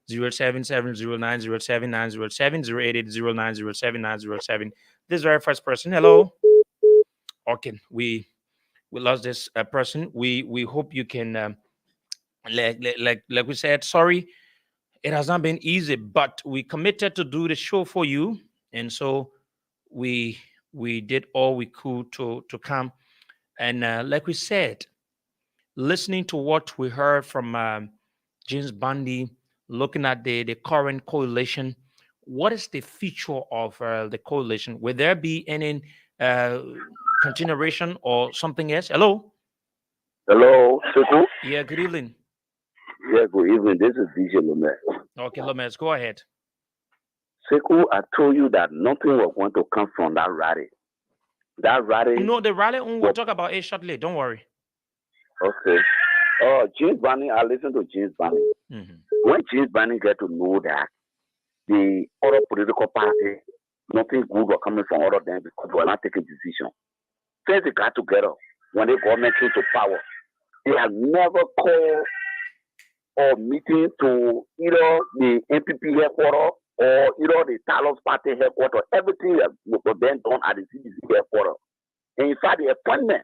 0770907907907 This very first person. Hello. Okay, we lost this person. We hope you can like we said. Sorry, it has not been easy, but we committed to do the show for you, and so we we did all we could to come. And like we said, listening to what we heard from James Bundy, looking at the current coalition, what is the future of the coalition? Will there be any uh, continuation or something else? Hello. Hello, Sekou. Yeah. Good evening. Yeah, good evening. This is DJ Lumet. Okay, Lomez, go ahead. Sekou, I told you that nothing was going to come from that rally. That rally No, the rally we'll was talk about it shortly. Don't worry. okay. James Bunny, I listened to James Bunny. Hmm. When James Bunny get to know that the other political party, nothing good was coming from all of them because they were not taking decision. Since they got together, when the government came to power, they have never called or meeting to either the NPP headquarters or either the Talos Party headquarters. Everything was then done at the CDC headquarters. And in fact, the appointment,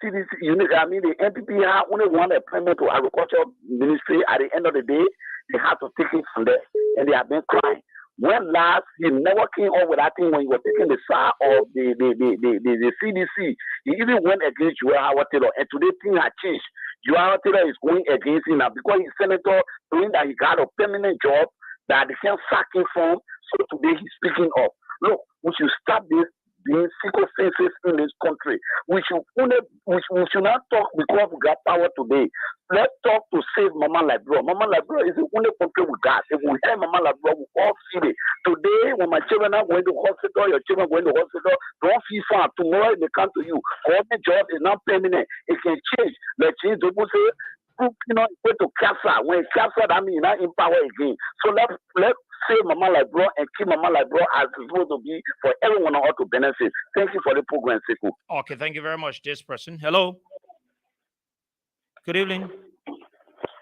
CDC, I mean, the NPP had only one appointment to Agriculture Ministry. At the end of the day, they had to take it from there. And they have been crying. When last he never came up with that thing when he was taking the side of the CDC. He even went against Joel Howard Taylor. And today things have changed. Joel Howard Taylor is going against him now because he's senator, doing that he got a permanent job that they can't sack him from. So today he's speaking up. Look, we should stop this being secret census in this country. We should not talk because we got power today. Let's talk to save Mama Labro. Mama Labro is the only country we got. If we have Mama Labro, we all feel it. Today, when my children are going to hospital, your children are going to hospital, don't feel far. Tomorrow they come to you. Government job is not permanent. It can change. Like change the say, go to CAPSA. When CAPSA, that means not in power again. So let's save Mama Labro and keep Mama Labro as it's supposed to be for everyone on how to benefit. Thank you for the program, Sekou. Okay, thank you very much. This person. Hello. Good evening.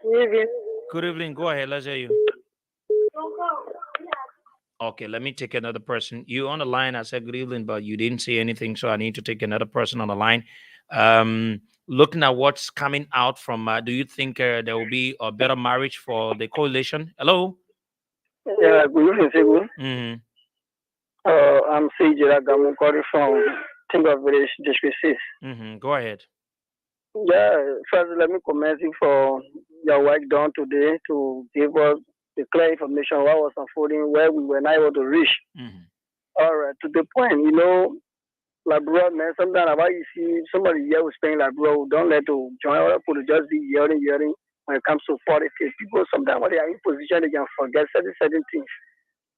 Evening. Good evening. Go ahead. Let's hear you. Okay, let me take another person. You on the line. I said good evening, but you didn't say anything, so I need to take another person on the line. Looking at what's coming out from, do you think there will be a better marriage for the coalition? Hello. Yeah, good evening, Segun. Mm-hmm. I'm CJ Gamu calling from Timber Village, District 6. Mm-hmm. Go ahead. Yeah, first let me commend you for your work done today to give us the clear information what was unfolding where we were not able to reach. Mm-hmm. All right, to the point, like bro, man, sometimes about you see somebody here was saying like bro, don't let to join other people to just be yelling when it comes to politics. People sometimes when they are in position they can forget certain things.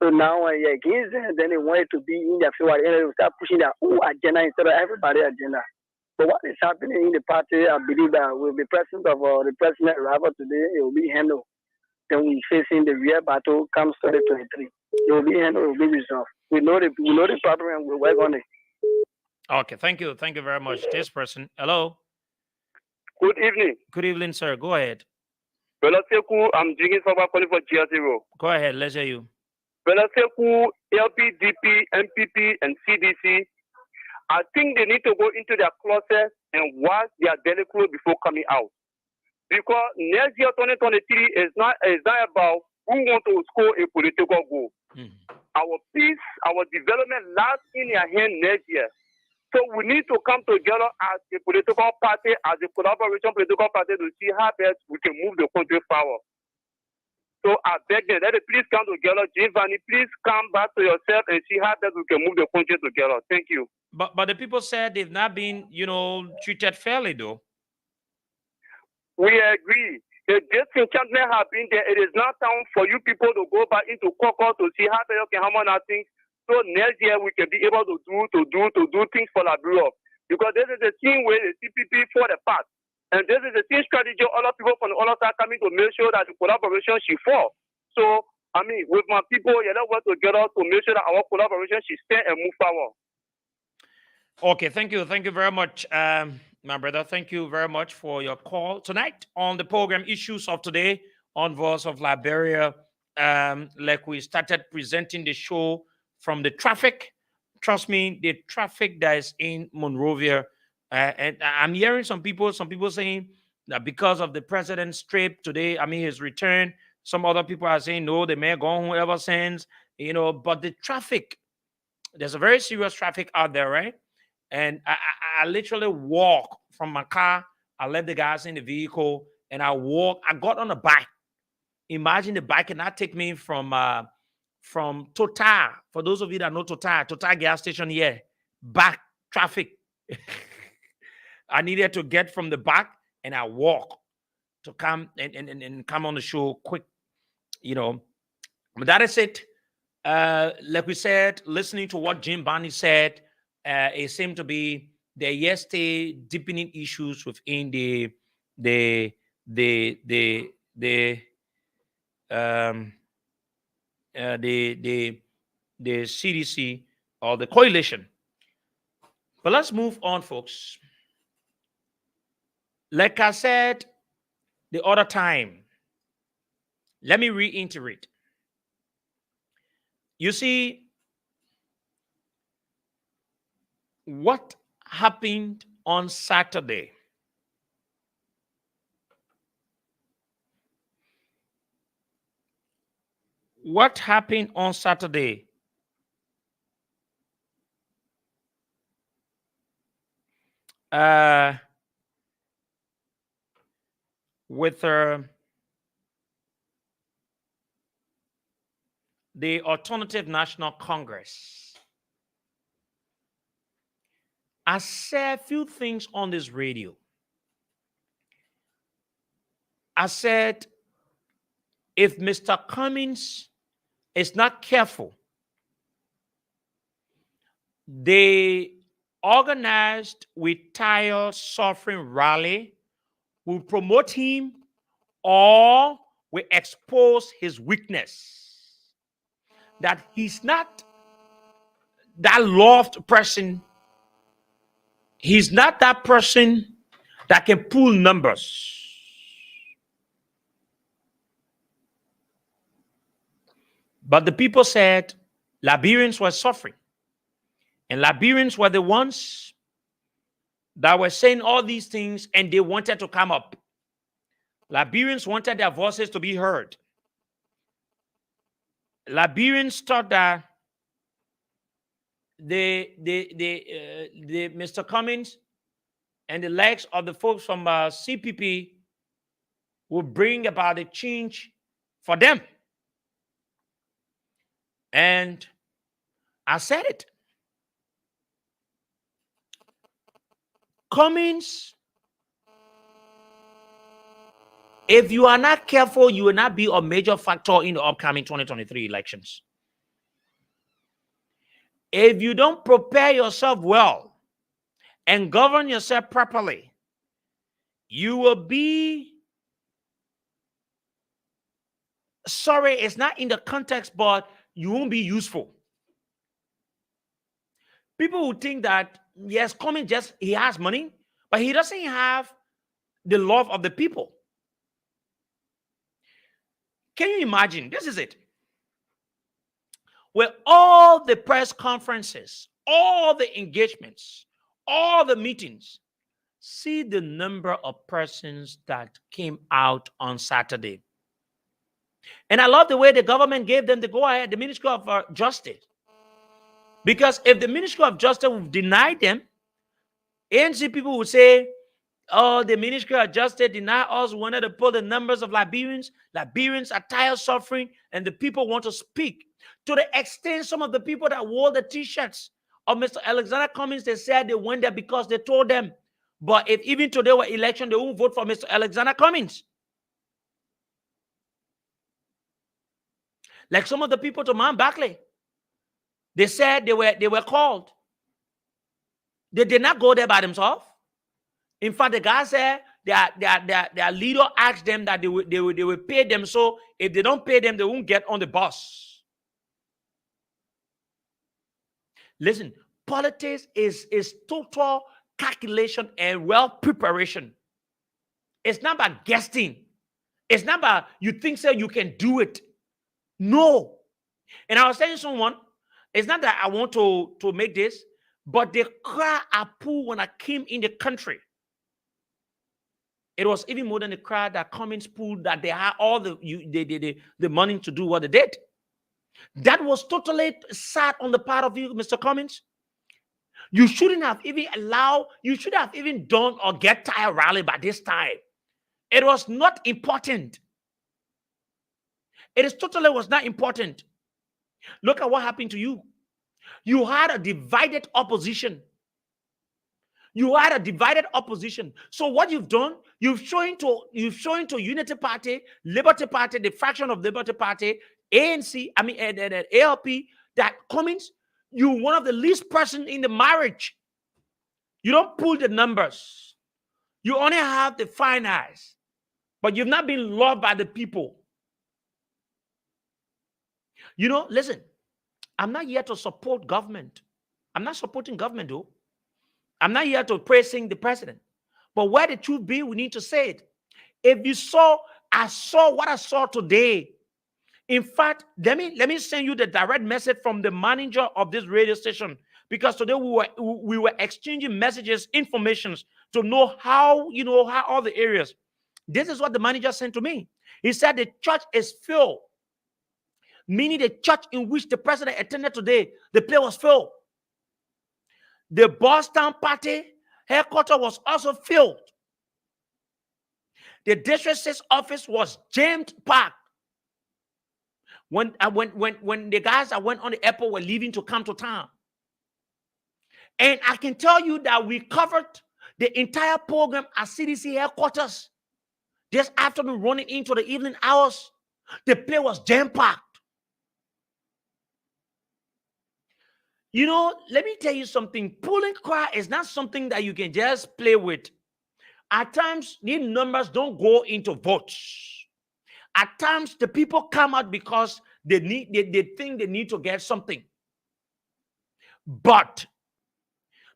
So now when you're against them, then they want it to be in their favor. And they start pushing their own agenda instead of everybody's agenda. So what is happening in the party, I believe that with the presence of the president arrival today, it will be handled. Then we facing the real battle comes 2023. It will be handled, it will be resolved. We know the problem and we work on it. Okay, thank you. Thank you very much. This person. Hello. Good evening. Good evening, sir. Go ahead. Brother Sekou, I'm drinking from calling for GR0. Go ahead. Let's hear you. Brother Sekou, LPDP, MPP, and CDC, I think they need to go into their closet and wash their daily clothes before coming out. Because next year, 2023, is not about who want to score a political goal. Mm-hmm. Our peace, our development lies in their hand next year. So we need to come together as a political party, as a collaboration political party to see how best we can move the country forward. So I beg them, let it please come together. Giovanni, please come back to yourself and see how best we can move the country together. Thank you. But the people said they've not been, treated fairly, though. We agree. If this enchantment has been there, it is not time for you people to go back into caucus to see how they can hammer our things. So next year we can be able to do things for Liberia. Because this is the same way the CPP for the past. And this is the same strategy other people from the other side coming to make sure that the collaboration should fall. So, I mean, with my people, let's work together to make sure that our collaboration should stand and move forward. Okay, thank you. Thank you very much, my brother. Thank you very much for your call. Tonight on the program Issues of Today, on Voice of Liberia. Like we started presenting the show from the traffic. Trust me, the traffic that is in Monrovia. And I'm hearing some people saying that because of the president's trip today, I mean his return, some other people are saying no, they may go home ever since, but the traffic, there's a very serious traffic out there, right? And I literally walk from my car. I left the guys in the vehicle and I got on a bike. Imagine the bike cannot take me from Total. For those of you that know Total gas station here, back traffic. I needed to get from the back and I walk to come and come on the show quick, But that is it. Like we said, listening to what Jim Barney said, it seemed to be there yesterday deepening issues within the um the CDC or the coalition. But let's move on, folks. Like I said the other time, let me reiterate. You see, what happened on Saturday? What happened on Saturday? With the Alternative National Congress. I said a few things on this radio. I said, if Mr. Cummings is not careful, the organized Retire Suffering Rally will promote him or will expose his weakness. That he's not that loved person. He's not that person that can pull numbers. But the people said Liberians were suffering. And Liberians were the ones that were saying all these things and they wanted to come up. Liberians wanted their voices to be heard. Liberians thought that the Mr. Cummings and the likes of the folks from CPP would bring about a change for them. And I said it. Cummings, if you are not careful, you will not be a major factor in the upcoming 2023 elections. If you don't prepare yourself well and govern yourself properly, you will be, sorry, it's not in the context, but you won't be useful. People would think that, yes, Cummings he has money, but he doesn't have the love of the people. Can you imagine? This is it. Where all the press conferences, all the engagements, all the meetings, see the number of persons that came out on Saturday. And I love the way the government gave them the go-ahead, the Ministry of Justice. Because if the Ministry of Justice would deny them, ANC people would say, oh, the Ministry of Justice denied us, wanted to pull the numbers of Liberians. Liberians are tired, suffering, and the people want to speak. To the extent some of the people that wore the T-shirts of Mr. Alexander Cummings, they said they went there because they told them. But if even today were election, they won't vote for Mr. Alexander Cummings. Like some of the people to Mount Barclay, they said they were called. They did not go there by themselves. In fact, the guy said their leader asked them that they will pay them. So if they don't pay them, they won't get on the bus. Listen, politics is total calculation and well preparation. It's not about guessing. It's not about you think so you can do it. No. And I was telling someone, it's not that I want to make this, but the cry I pulled when I came in the country, it was even more than the cry that Cummins pulled, that they had all the money to do what they did. That was totally sad on the part of you, Mr. Cummins. You shouldn't have even allowed, you should have even done or get tired rally by this time. It was not important. It is totally was not important. Look at what happened to you. You had a divided opposition. You had a divided opposition. So what you've done, you've shown to Unity Party, Liberty Party, the fraction of Liberty Party, ANC, ALP, that Cummins, you're one of the least person in the marriage. You don't pull the numbers. You only have the finance, but you've not been loved by the people. You know, listen, I'm not here to support government. I'm not supporting government, though. I'm not here to praising the president. But where the truth be, we need to say it. If you saw, I saw what I saw today. In fact, let me send you the direct message from the manager of this radio station, because today we were exchanging messages, informations to know how all the areas. This is what the manager sent to me. He said the church is filled, meaning the church in which the president attended today, the place was filled. The Boston Party headquarters was also filled. The district 6 office was jammed packed. When the guys that went on the airport were leaving to come to town. And I can tell you that we covered the entire program at CDC headquarters this afternoon, running into the evening hours. The place was jam-packed. You know, let me tell you something. Pulling cry is not something that you can just play with. At times, these numbers don't go into votes. At times, the people come out because they think they need to get something. But,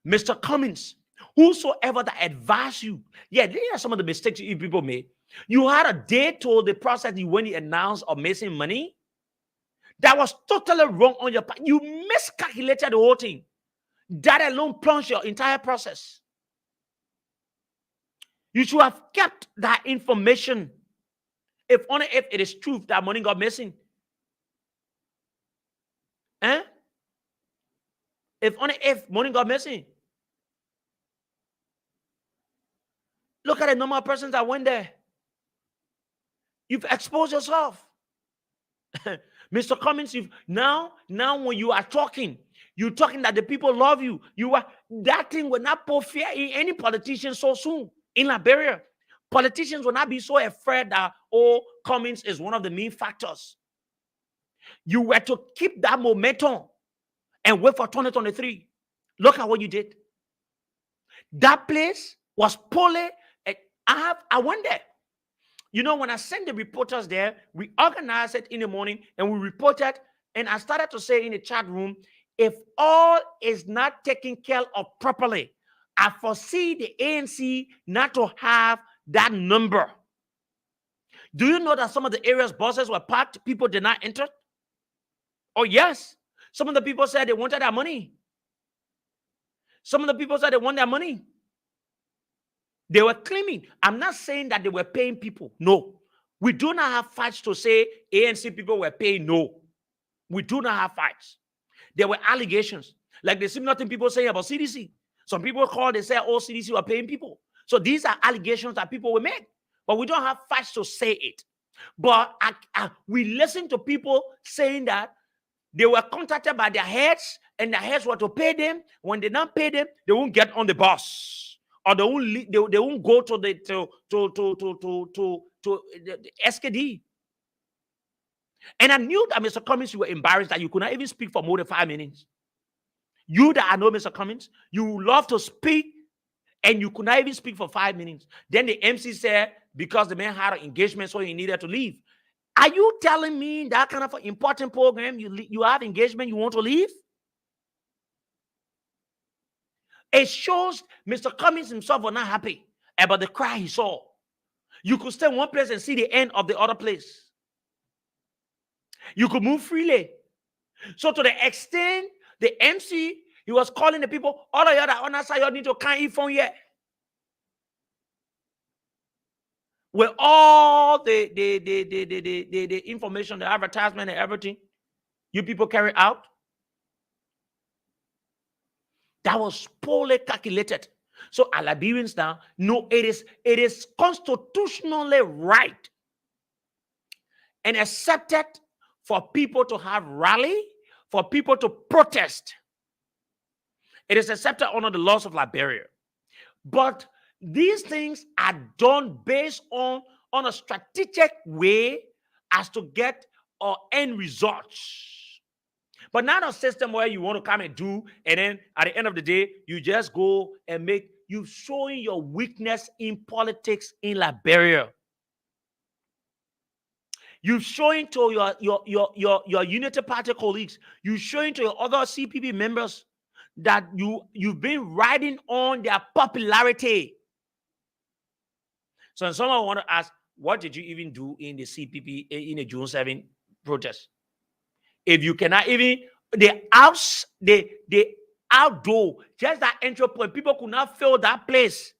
Mr. Cummins, whosoever that advised you, yeah, these are some of the mistakes you people made. You had a date to the process when you announced of missing money. That was totally wrong on your part. You miscalculated the whole thing. That alone plunged your entire process. You should have kept that information. If only if it is true that money got missing. If only if money got missing. Look at the number of persons that went there. You've exposed yourself. Mr. Cummins, now when you are talking, you're talking that the people love you. That thing will not put fear in any politician so soon in Liberia. Politicians will not be so afraid that, Cummins is one of the main factors. You were to keep that momentum and wait for 2023. Look at what you did. That place was poorly. I went there. You know, when I sent the reporters there, we organized it in the morning and we reported. And I started to say in the chat room, if all is not taken care of properly, I foresee the ANC not to have that number. Do you know that some of the areas buses were parked, people did not enter? Oh, yes. Some of the people said they wanted that money. Some of the people said they want that money. They were claiming. I'm not saying that they were paying people. No. We do not have fights to say ANC people were paying. No. We do not have fights. There were allegations. Like the same nothing people saying about CDC. Some people call, they say, oh, CDC were paying people. So these are allegations that people will make. But we don't have fights to say it. But we listen to people saying that they were contacted by their heads and their heads were to pay them. When they don't pay them, they won't get on the bus. Or they won't go to the SKD. And I knew that, Mr. Cummins, you were embarrassed that you could not even speak for more than 5 minutes. You that I know, Mr. Cummins, you love to speak and you could not even speak for 5 minutes. Then the MC said, because the man had an engagement, so he needed to leave. Are you telling me that kind of an important program, you have engagement, you want to leave? It shows Mr. Cummins himself was not happy about the cry he saw. You could stay in one place and see the end of the other place. You could move freely. So to the extent the MC, he was calling the people, all of you that on that side, you need to can't eat from here. With all the information, the advertisement and everything you people carry out, that was poorly calculated. So our Liberians now know it is constitutionally right and accepted for people to have rally, for people to protest. It is accepted under the laws of Liberia. But these things are done based on a strategic way as to get or end results. But not a system where you want to come and do, and then at the end of the day, you just go and make you showing your weakness in politics in Liberia. You showing to your Unity Party colleagues, you showing to your other CPP members that you've been riding on their popularity. So someone want to ask, what did you even do in the CPP in the June 7 protest? If you cannot even the outdoor, just that entry point, people could not fill that place.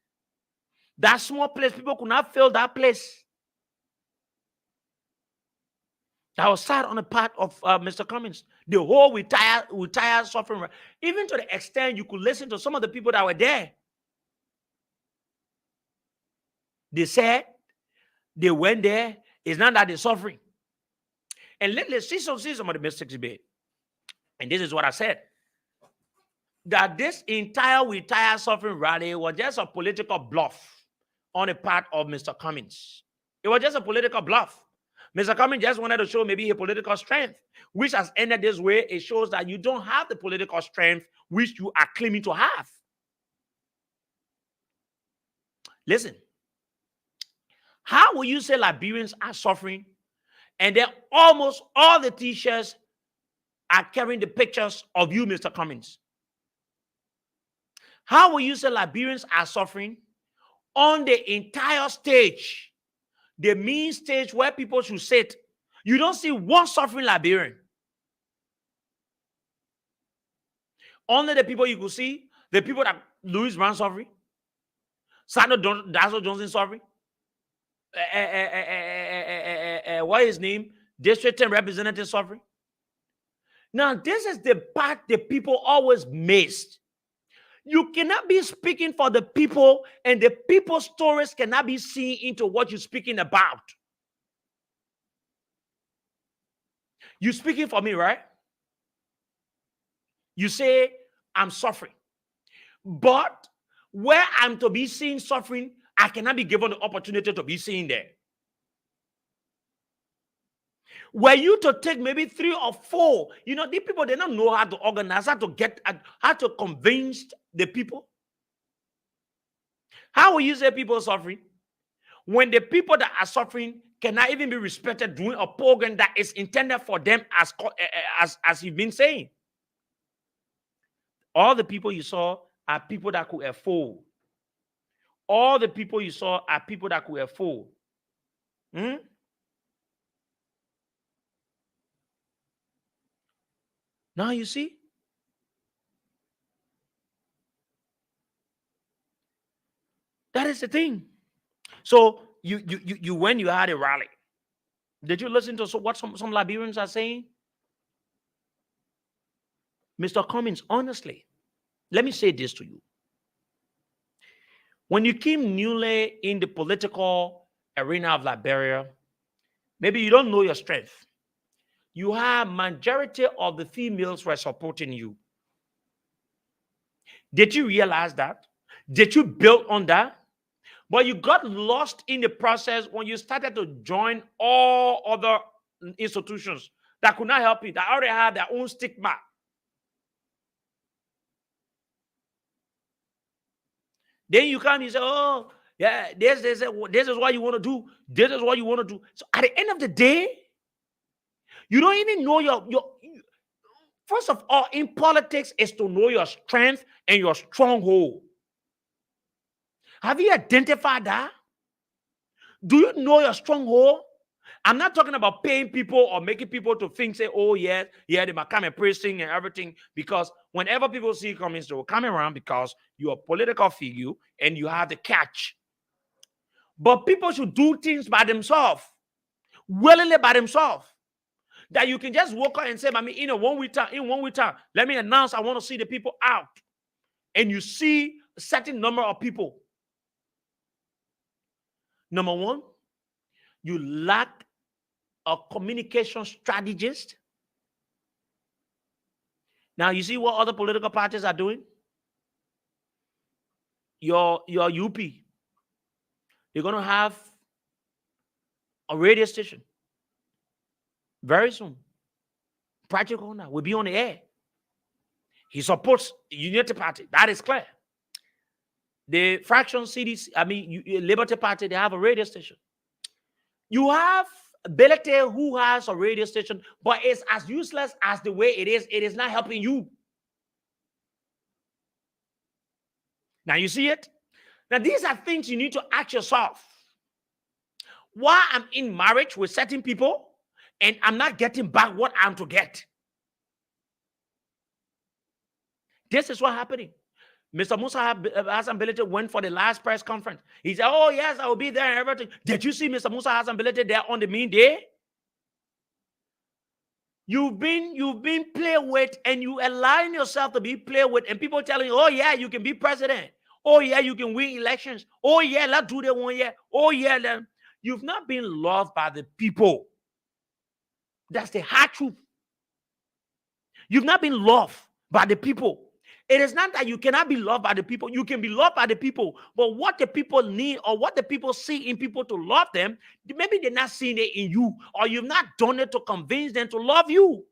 That small place, people could not fill that place. That was sad on the part of Mr. Cummings. The whole retired suffering, even to the extent you could listen to some of the people that were there. They said they went there. It's not that they're suffering. And let's see some of the mistakes they made. And this is what I said. That this entire retired suffering rally was just a political bluff on the part of Mr. Cummings. It was just a political bluff. Mr. Cummings just wanted to show maybe a political strength, which has ended this way. It shows that you don't have the political strength which you are claiming to have. Listen, how will you say Liberians are suffering and then almost all the t-shirts are carrying the pictures of you, Mr. Cummings? How will you say Liberians are suffering on the entire stage, the main stage where people should sit? You don't see one suffering Liberian. Only the people you could see, the people that Louis Brown suffering, Dazzle Johnson suffering, what is his name? District 10 representative suffering. Now, this is the part the people always missed. You cannot be speaking for the people, and the people's stories cannot be seen into what you're speaking about. You're speaking for me, right? You say, I'm suffering. But where I'm to be seeing suffering, I cannot be given the opportunity to be seen there. Were you to take maybe 3 or 4, these people, they don't know how to organize, how to convince the people. How will you say people are suffering when the people that are suffering cannot even be respected doing a program that is intended for them, as you've been saying? All the people you saw are people that could afford. All the people you saw are people that could afford. Now you see? That is the thing. So you when you had a rally, did you listen to what some Liberians are saying? Mr. Cummings, honestly, let me say this to you. When you came newly in the political arena of Liberia, maybe you don't know your strength. You have majority of the females were supporting you. Did you realize that? Did you build on that? But you got lost in the process when you started to join all other institutions that could not help you, that already had their own stigma. Then you come and say, oh, yeah, this is what you want to do. This is what you want to do. So at the end of the day, you don't even know your first of all, in politics is to know your strength and your stronghold. Have you identified that? Do you know your stronghold? I'm not talking about paying people or making people to think, say, oh, yes, yeah, they might come and praising and everything. Because whenever people see you coming, they will come around because you're a political figure and you have the catch. But people should do things by themselves, willingly by themselves. That you can just walk out and say, I mean, in 1 week time, let me announce I want to see the people out. And you see a certain number of people. Number one, you lack a communication strategist. Now, you see what other political parties are doing? Your UP, they're going to have a radio station very soon. Practical now will be on the air. He supports Unity Party. That is clear. The fraction CDC, Liberty Party, they have a radio station. You have Belete who has a radio station, but it's as useless as the way it is. It is not helping you. Now you see it? Now these are things you need to ask yourself. Why I'm in marriage with certain people and I'm not getting back what I'm to get? This is what's happening. Mr. Musa Hassan Belete went for the last press conference. He said, oh, yes, I will be there and everything. Did you see Mr. Musa Hassan Belete there on the mean day? You've been played with and you align yourself to be played with, and people telling you, oh, yeah, you can be president. Oh, yeah, you can win elections. Oh, yeah, let's do that 1 year. Oh, yeah, then. You've not been loved by the people. That's the hard truth. You've not been loved by the people. It is not that you cannot be loved by the people. You can be loved by the people. But what the people need or what the people see in people to love them, maybe they're not seeing it in you, or you've not done it to convince them to love you.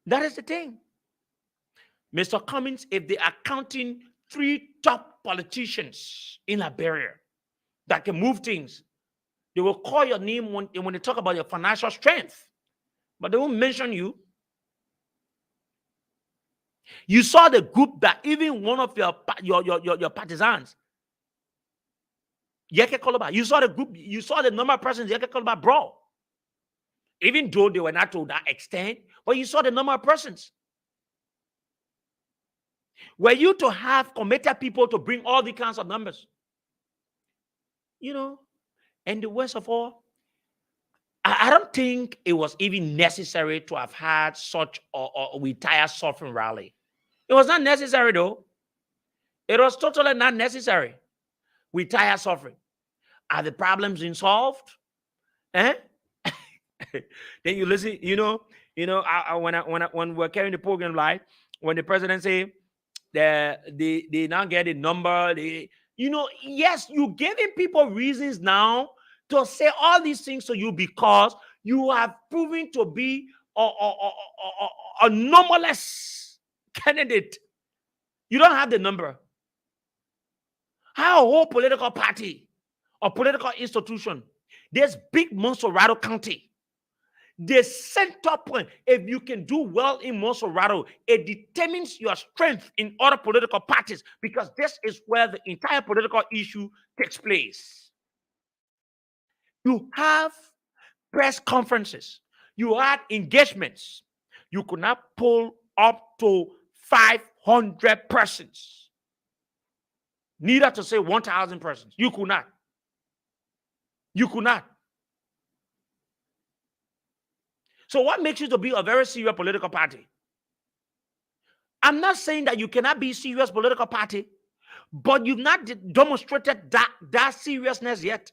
That is the thing. Mr. Cummings, if they are counting 3 top politicians in Liberia that can move things, they will call your name when they talk about your financial strength. But they won't mention you. You saw the group that even one of your partisans, Yeke Koloba, you saw the group, you saw the number of persons Yeke Koloba brought. Even though they were not to that extent, but you saw the number of persons. Were you to have committed people to bring all the kinds of numbers? You know, and the worst of all, I don't think it was even necessary to have had such a retire suffering rally. It was not necessary, though. It was totally not necessary. Retire suffering. Are the problems been solved? Eh? Then you listen. When we're carrying the program live, when the president say they now get a number, yes, you giving people reasons now to say all these things to you because you have proven to be a normalist candidate. You don't have the number. How a whole political party or political institution, this big Monserrato County, the center point, if you can do well in Monserrato, it determines your strength in other political parties because this is where the entire political issue takes place. You have press conferences. You had engagements. You could not pull up to 500 persons. Neither to say 1,000 persons. You could not. You could not. So what makes you to be a very serious political party? I'm not saying that you cannot be a serious political party, but you've not demonstrated that seriousness yet.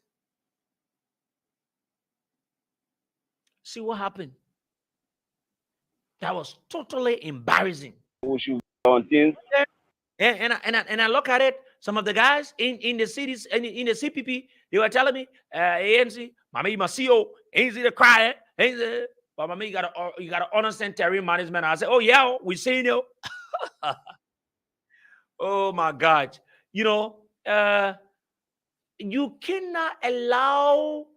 See what happened? That was totally embarrassing. And I look at it. Some of the guys in the cities and in the CPP, they were telling me, ANC, Mama, my CEO, ain't the cry, but Mama, you gotta understand terrain management. I said, oh yeah, we seen you. Oh my God, you cannot allow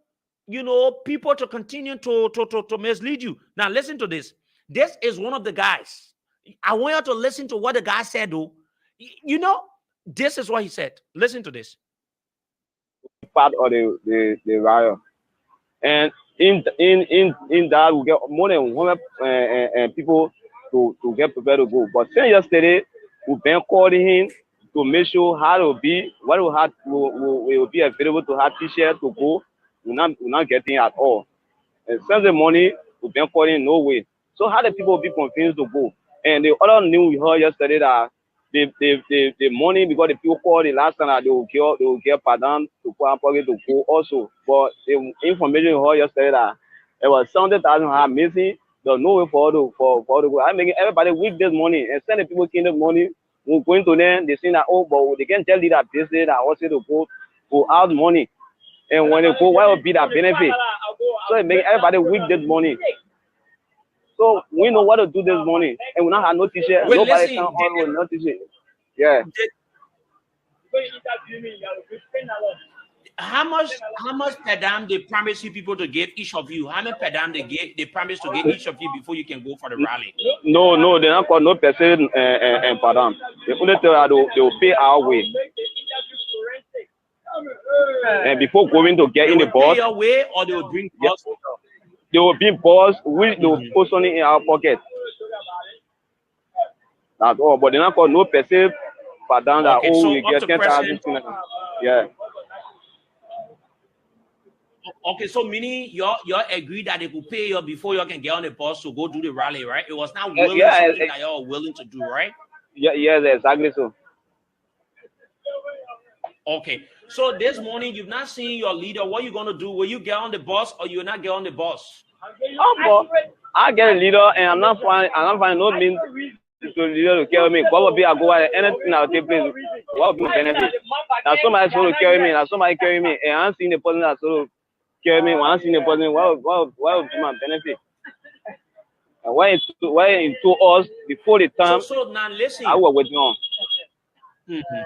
people to continue to mislead you. Now listen to this. This is one of the guys. I want you to listen to what the guy said, though. This is what he said. Listen to this. Part of the riot, and in that we get more than 100 people to get prepared to go. But since yesterday, we've been calling him to make sure how it will be, what we will be available to have T-shirt to go. We're not getting at all. And since the morning, we've been calling no way. So how the people will be confused to go? And the other news we heard yesterday that the money, because the people called the last time that they will get pardon to go and pocket to go also. But the information we heard yesterday that it was 70,000 missing. There's no way for to go. I'm making everybody with this money and send the people in the money. We're going to them, they say that, oh, but they can tell you that business that also to go out money. And when they go, what will be that benefit? So it make everybody with this money. So we know what to do this morning, and we not have no T-shirt. Well, Nobody listen, can on with no T-shirt. Yeah. How much per diem they promise you people to give each of you? How much per diem they promise to give each of you before you can go for the rally? No, they don't call no person and pardon. They only tell you they will pay our way. And before going to get in the bus, pay your way, or they will bring bus. They will be bus, which they will post on it in our pocket. That's all. But they don't call no person pardon that, Okay, oh, so we get 10,000. Yeah. Okay, so meaning y'all agree that they will pay you before you can get on the bus to go do the rally, right? It was not something that y'all are willing to do, right? Yeah, yes, exactly so. Okay, so this morning you've not seen your leader. What are you gonna do? Will you get on the bus or you will not get on the bus? Oh, but I get a leader, and I'm not finding no means to leader to carry me. What would be I go out anything I'll take place? What would be my benefit? Now somebody's going to carry me. Now somebody carry me, and I'm seeing the person that's going to carry me. When I'm seeing the person, what would be my benefit? And why it to us before the time? So now listen. I was waiting on. Mm-hmm.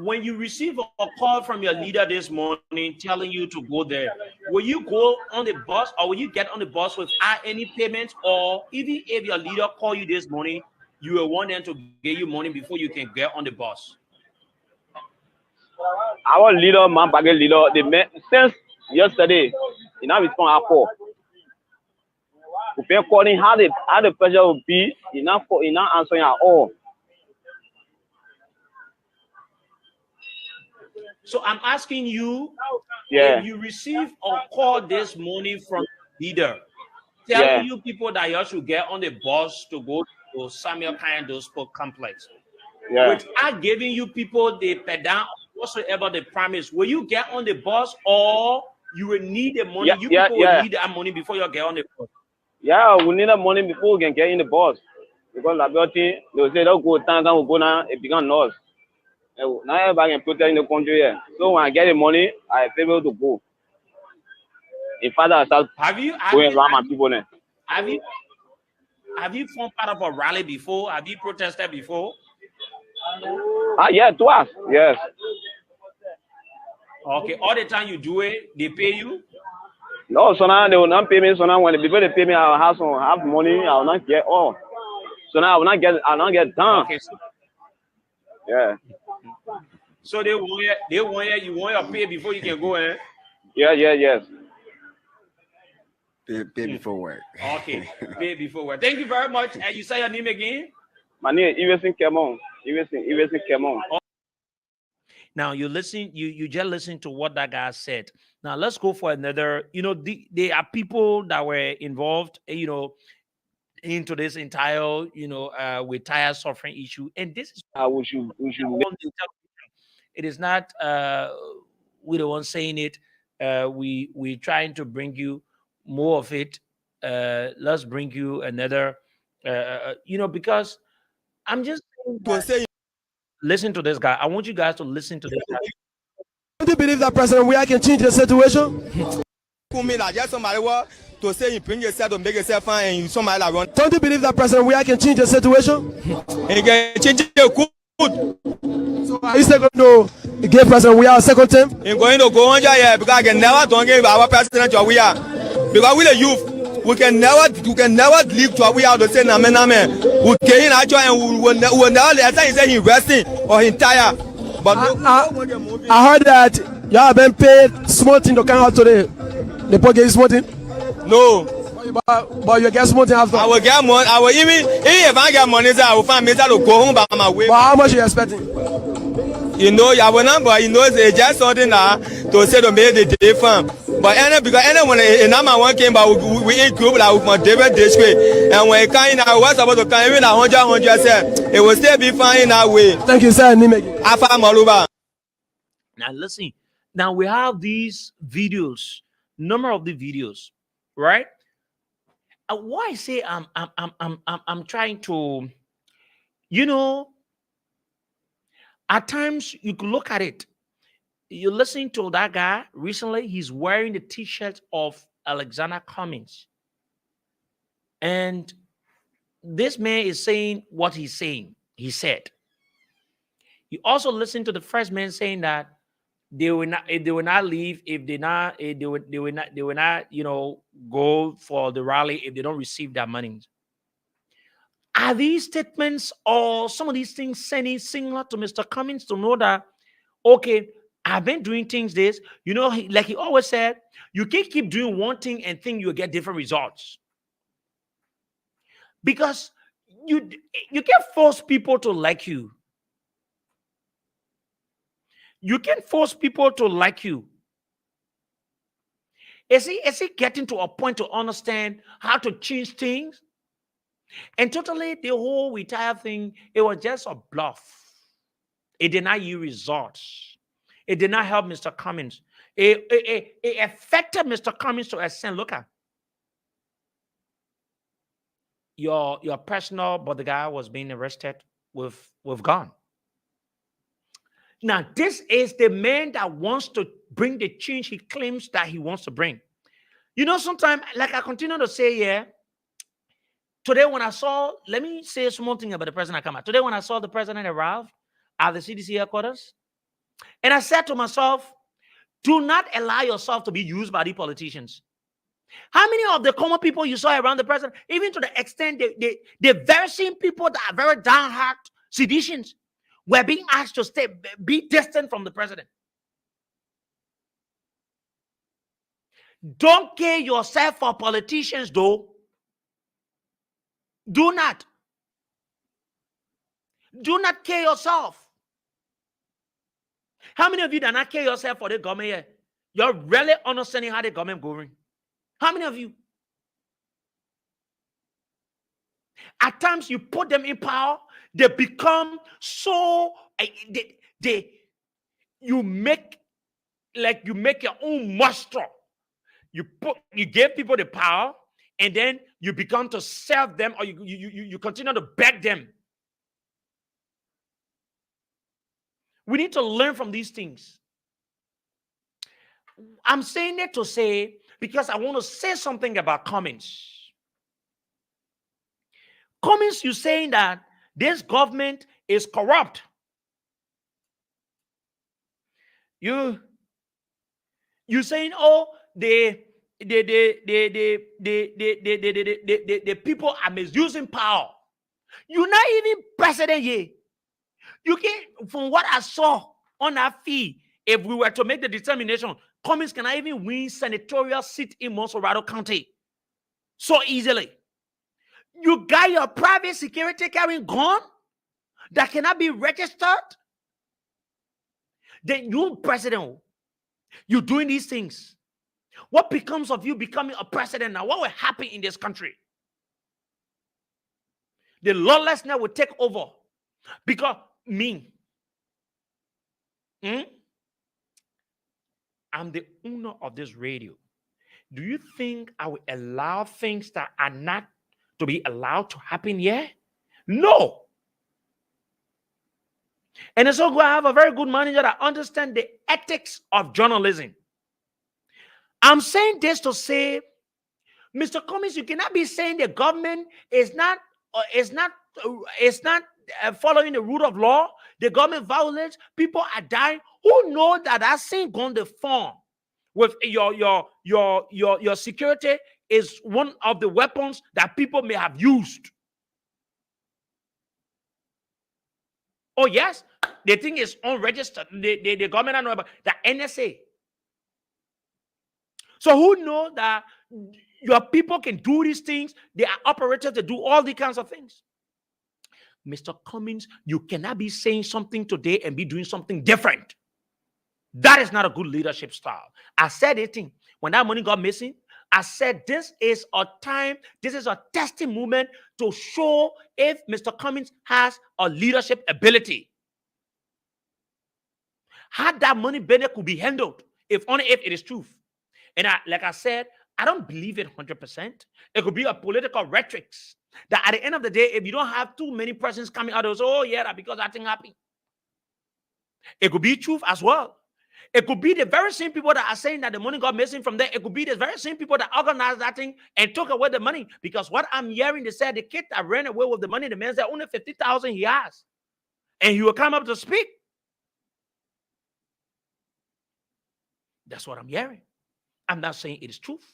When you receive a call from your leader this morning telling you to go there, will you go on the bus or will you get on the bus without any payments? Or even if your leader call you this morning, you will want them to give you money before you can get on the bus? Our leader, man, baggage leader, they met since yesterday. He now respond our call. We've been calling how the pressure will be. He not answering at all. So I'm asking you, if you receive a call this morning from the leader telling you people that you should get on the bus to go to Samuel Kayando Sport Complex, without giving you people the pedant whatsoever they promise, will you get on the bus or you will need the money? People will need that money before you get on the bus. Yeah, we need the money before we can get in the bus. Because like they will say, don't go down, we'll go now, it becomes noise. Now everybody can protect in the country here. So when I get the money, I am able to go. In fact, I start going around my people there. Have you formed part of a rally before? Have you protested before? Yeah, twice. Yes. Okay, all the time you do it, they pay you? No, so now they will not pay me. So now when the people they pay me, I will have money. I will not get all. So now I will not get done. Okay, so yeah. So you want your pay before you can go in? Yes. Pay before work. Okay, pay before work. Thank you very much. And you say your name again? My name is Iverson Kemon. Now you listen. You just listen to what that guy said. Now let's go for another. There are people that were involved. Into this entire, retire suffering issue, and this is we should. It is not we the ones saying it. We're trying to bring you more of it. Let's bring you another. Because I'm just listen to this guy. I want you guys to listen to this guy. Don't you believe that President Weah can change the situation? To say you bring yourself to make yourself fine and you somebody that run. Don't you believe that President Weah can change the situation? He can change it good. So are you still going to give President Weah a second term? He's going to go on because I can never don't give our president to Weah. Because we the youth, we can never leave to we have to say namen. We get in actually and we will never let him say he resting or he tired. But I heard that you have been paid small thing to come out today. The poor get small thing? No. But you get small thing after? I will get money. I will even if I get money, I will find me to go home by my way. But how much are you expecting? You know, you have a number. You know, it's just something that to say to make the day fun. But because anyone in our one came, but we eat group like with David Dishway, and when it came, I was about to come even 100 said it will still be fine in that way. Thank you, sir. Afa Maluba. Now listen. Now we have these videos, number of the videos, right? Why I say I'm trying to, you know, at times you could look at it. You listen to that guy recently, he's wearing the t-shirt of Alexander Cummings. And this man is saying what he's saying. He said. You also listen to the first man saying that they will not, if they will not leave, if they will not, you know, go for the rally if they don't receive their money. Are these statements or some of these things sending similar to Mr. Cummings to know that, okay, I've been doing things this, you know, like he always said, you can't keep doing one thing and think you'll get different results. Because you can't force people to like you. You can't force people to like you. Is he getting to a point to understand how to change things? And totally the whole entire thing, it was just a bluff. It did not yield results. It did not help Mr. Cummings. It affected Mr. Cummings to a extent. Look at your personal bodyguard was being arrested with gun. Now, this is the man that wants to bring the change he claims that he wants to bring. You know, sometimes, like I continue to say here, today when I saw, let me say a small thing about the president come out. Today when I saw the president arrive at the CDC headquarters, and I said to myself, do not allow yourself to be used by the politicians. How many of the common people you saw around the president, even to the extent the very same people that are very down-hearted seditious, were being asked to be distant from the president? Don't kill yourself for politicians, though. Do not. Do not kill yourself. How many of you do not kill yourself for the government here? You're really understanding how the government going. How many of you? At times you put them in power, they become so you make your own monster. You give people the power, and then you become to serve them, or you continue to beg them. We need to learn from these things. I'm saying it to say, because I want to say something about Cummings. Cummings, you're saying that this government is corrupt. You're saying, oh, the people are misusing power. You're not even president yet. You can't, from what I saw on that feed, if we were to make the determination, Cummings cannot even win senatorial seat in Monserrado County so easily. You got your private security carrying gun that cannot be registered. Then you, president, you're doing these things. What becomes of you becoming a president now? What will happen in this country? The lawlessness will take over. Because me, I'm the owner of this radio. Do you think I will allow things that are not to be allowed to happen here? No. And it's so good I have a very good manager that understands the ethics of journalism. I'm saying this to say, Mr. Cummings, you cannot be saying the government is not following the rule of law. The government violates, people are dying. Who knows that same gun they form with your security is one of the weapons that people may have used. Oh, yes, the thing is unregistered. The government know about the NSA. So who knows that your people can do these things? They are operators to do all these kinds of things. Mr. Cummings, you cannot be saying something today and be doing something different. That is not a good leadership style. I said it when that money got missing. I said this is a time, this is a testing moment to show if Mr. Cummings has a leadership ability. How that money been could be handled, if only if it is truth. And like I said, I don't believe it 100%. It could be a political rhetoric that at the end of the day, if you don't have too many persons coming out, say, oh yeah, because that thing happened. It could be truth as well. It could be the very same people that are saying that the money got missing from there. It could be the very same people that organized that thing and took away the money. Because what I'm hearing, they said the kid that ran away with the money, the man said only 50,000 he has. And he will come up to speak. That's what I'm hearing. I'm not saying it is truth.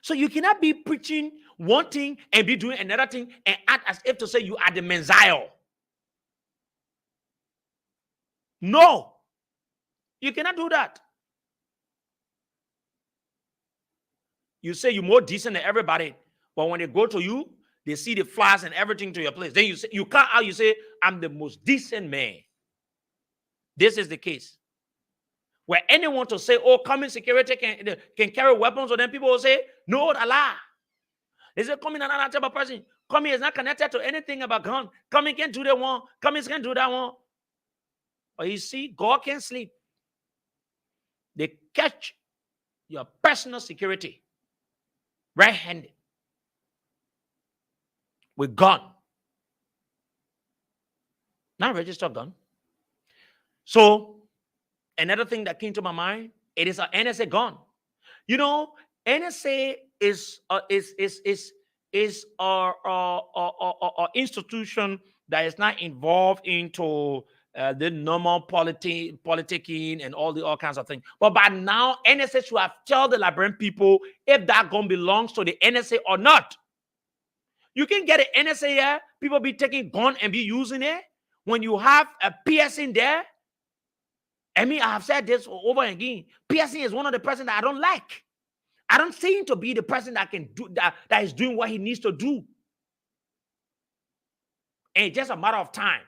So you cannot be preaching one thing and be doing another thing and act as if to say you are the Messiah. No. You cannot do that. You say you're more decent than everybody, but when they go to you, they see the flies and everything to your place. Then you say, you come out, you say, I'm the most decent man. This is the case. Where anyone to say, oh, Cummings security can carry weapons, or then people will say, no, Allah. They say, Cummings is another type of person. Cummings is not connected to anything about gun. Cummings can't do that one. Cummings can't do that one. But you see, God can't sleep. They catch your personal security red-handed with gun. Not registered gun. So, another thing that came to my mind, it is an NSA gun. You know, NSA is a institution that is not involved into the normal politicking and all kinds of things. But by now, NSA should have told the Liberian people if that gun belongs to the NSA or not. You can get an NSA here, people be taking gun and be using it. When you have a PS in there, I mean, I have said this over and again. PSC is one of the person that I don't like. I don't see him to be the person that can do that is doing what he needs to do. And it's just a matter of time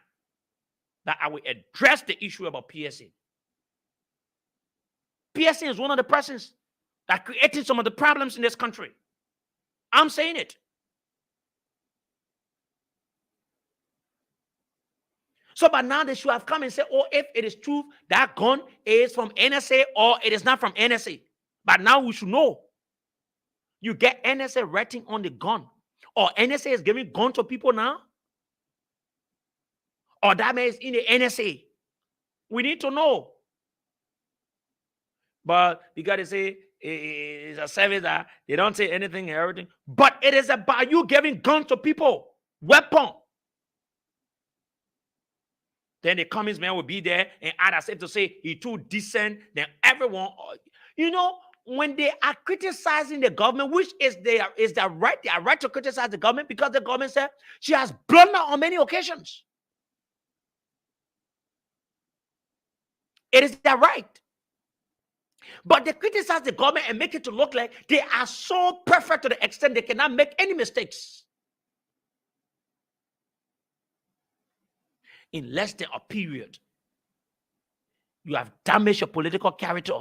that I will address the issue about PSC. PSC is one of the persons that created some of the problems in this country. I'm saying it. So by now they should have come and said, oh, if it is true that gun is from NSA or it is not from NSA. But now we should know. You get NSA writing on the gun. Or NSA is giving gun to people now. Or that man is in the NSA. We need to know. But because they say it's a service that they don't say anything and everything. But it is about you giving guns to people. Weapon. Then the Cummings man will be there and add as if to say he's too decent. Then everyone, you know, when they are criticizing the government, which is their right, they are right to criticize the government because the government said she has blown out on many occasions. It is their right. But they criticize the government and make it to look like they are so perfect to the extent they cannot make any mistakes. In less than a period, you have damaged your political character,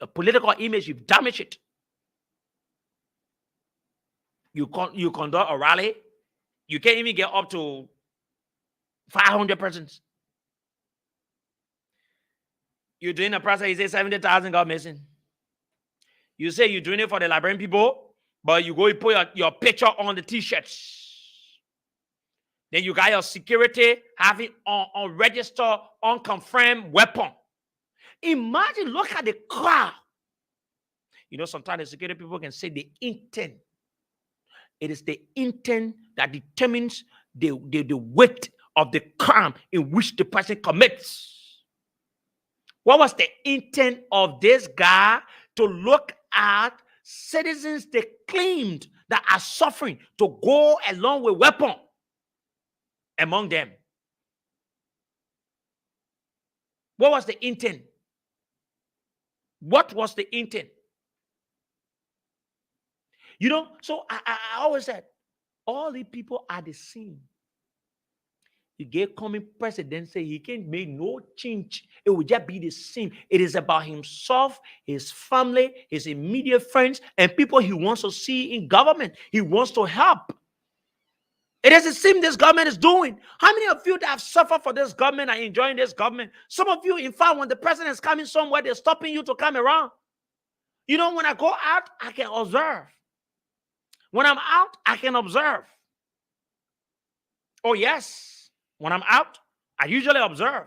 your political image. You've damaged it. You conduct a rally, you can't even get up to 500 persons. You're doing a process, you say 70,000 got missing. You say you're doing it for the Liberian people, but you go and put your picture on the t-shirts. Then you got your security having unregistered, unconfirmed weapon. Imagine, look at the crowd. You know, sometimes the security people can say the intent. It is the intent that determines the weight of the crime in which the person commits. What was the intent of this guy to look at citizens they claimed that are suffering to go along with weapon among them. What was the intent? What was the intent? You know, so I always said, all the people are the same. You get coming presidency, he can't make no change. It will just be the same. It is about himself, his family, his immediate friends, and people he wants to see in government. He wants to help. It is the same this government is doing. How many of you that have suffered for this government are enjoying this government? Some of you, in fact, when the president is coming somewhere, they're stopping you to come around. You know, when I go out, I can observe. When I'm out, I can observe. Oh, yes. When I'm out, I usually observe.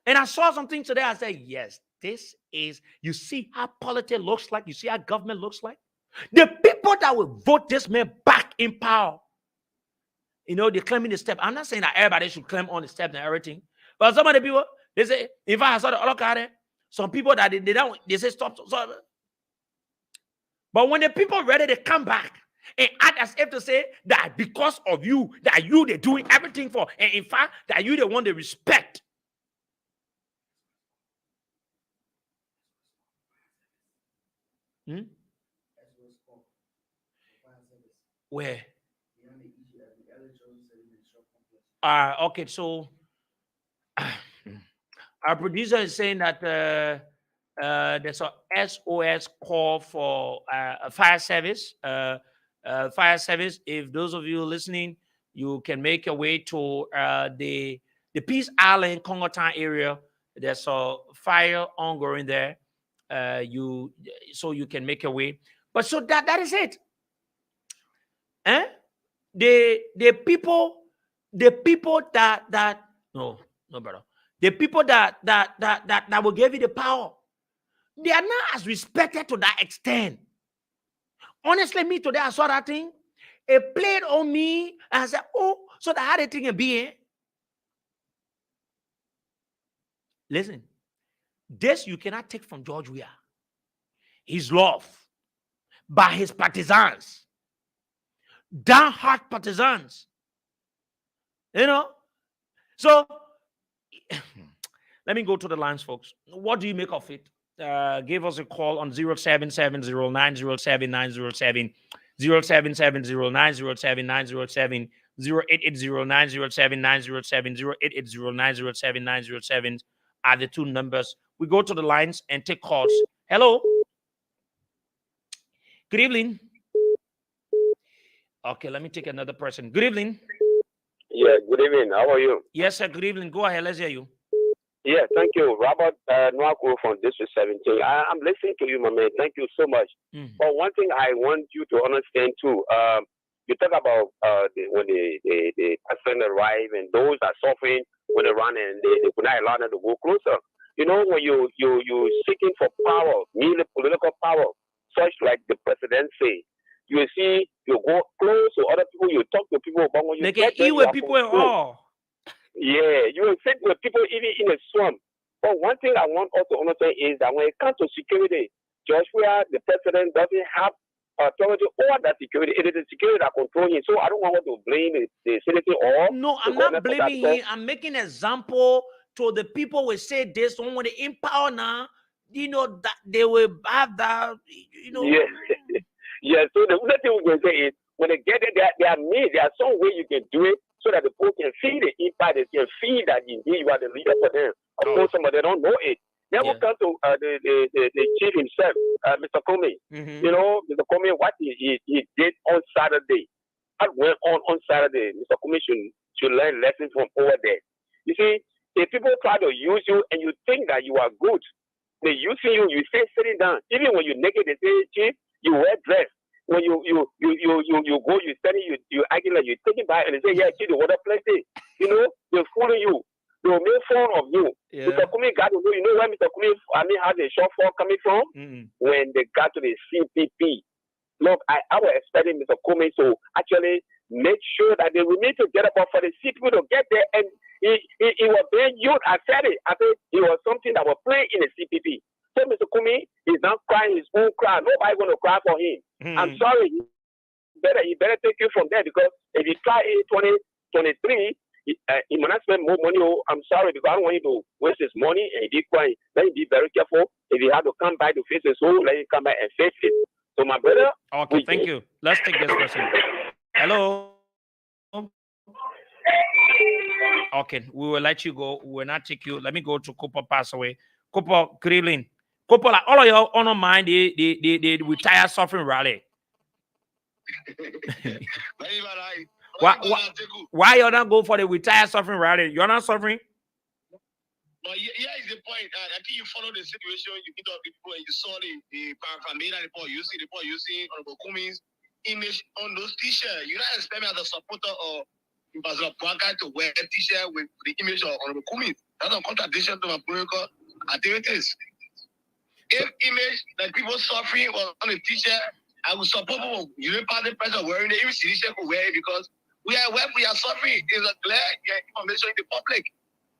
And I saw something today. I said, yes, this is, you see how politics looks like? You see how government looks like? The people that will vote this man back in power, you know, they're claiming the step. I'm not saying that everybody should claim on the steps and everything. But some of the people, they say, if I saw the look at it, some people that they don't, they say stop. But when the people ready to come back, and act as if to say that because of you, that you they're doing everything for, and in fact, that you the one they respect. Where? Okay, so our producer is saying that there's a SOS call for a fire service. Fire service. If those of you listening, you can make your way to the Peace Island, Congo Town area. There's a fire ongoing there. So you can make your way. But so that is it. The people that no brother. The people that will give you the power, they are not as respected to that extent. Honestly, me today, I saw that thing. It played on me, and I said, oh, so that had a thing in being. Listen, this you cannot take from George Weah. His love by his partisans, down-heart partisans. You know? So, let me go to the lines, folks. What do you make of it? Give us a call on 0770907907, 0770907907, 0880907907, 0880907907 are the two numbers. We go to the lines and take calls. Hello. Good evening. Okay, let me take another person. Good evening. Yeah, good evening. How are you? Yes, sir. Good evening. Go ahead. Let's hear you. Yeah, thank you. Robert Nwako from District 17. I'm listening to you, my man. Thank you so much. But one thing I want you to understand too, you talk about when the president arrive and those are suffering when they run and they could not allow them to go closer. You know, when you seeking for power, merely political power, such like the president say, you see, you go close to other people, you talk to people about when you they can eat with people and all. Yeah, you will sit with people even in a swamp. But one thing I want us to understand is that when it comes to security, Joshua, the president, doesn't have authority over that security. It is the security that controls him. So I don't want to blame the citizen or... No, I'm not blaming him. I'm making an example to the people who say this, don't want to empower now, you know, that they will have that, you know. Yes. Yeah, so the other thing we're going to say is, when they get it, there are some way you can do it so that the people can feel the impact, they can feel that indeed you are the leader for them. Of course, some of them don't know it. Then we come to the chief himself, Mr. Comey. You know, Mr. Comey, what he did on Saturday, what went on Saturday, Mr. Comey should learn lessons from over there. You see, if people try to use you and you think that you are good, they're using you, you stay sitting down. Even when you're naked, they say, Chief, you wear dress. When you go, you study, you acting like you're taking back, and they say, yeah, Chief, the water plenty. You know, they're fooling you. They'll make fun of you. Yeah. Mr. Comey got to know, you know where Mr. Comey, has a shortfall coming from? When they got to the CPP. Look, I was expecting Mr. Comey to actually make sure that they will need to get up for the CPP to get there, and he was being used. I said it. I said it was something that was playing in the CPP. So Mr. Comey, He's not crying his own cry. Nobody going to cry for him. I'm sorry. He better take you from there, because if he try in 2023, he might not spend more money. Oh, I'm sorry, because I don't want him to waste his money and he crying. Let him be very careful. If he have to come back to face his soul, let him come back and face it. So my brother. Okay, thank you. Let's take this person. Hello. Okay, we will let you go. We will not take you. Let me go to Cooper pass away. Cooper, good evening. Cooper, like all of y'all on mind the retire suffering rally. Why you not go for the retire suffering rally? You're not suffering? But here is the point. I think you follow the situation, you meet up people, and you saw the Parafamina report, you see the report, you see Honorable Kumi's image on those t-shirts. You don't expect me as a supporter of Ambassador Bwaka to wear a t-shirt with the image of Honorable Kumi. That's a contradiction to my political activities. If image that people suffering was on a t-shirt, I would support people. You don't pass the person wearing it. Even t-shirt could wear it, because we are suffering. It's a clear information in the public.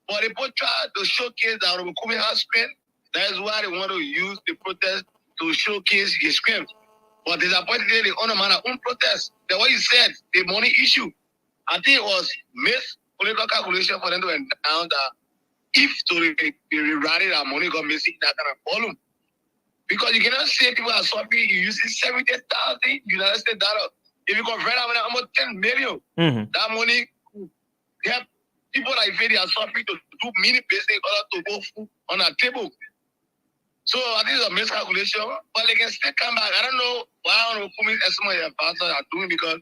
But people try to showcase that Honorable Kumi has spent. That is why they want to use the protest to showcase his crimes. But disappointingly, the honor man own protest. That's what he said, the money issue. I think it was political calculation for them to announce that if to the rally that money got missing in that kind of volume. Because you cannot say people are suffering, you using 70,000 United States dollars. If you convert that money, almost 10 million, that money help people like they are suffering to do mini business in order to go food on a table. So I think it's a miscalculation, but they can still come back. I don't know why Honorable Kumi and some of your pastors are doing, because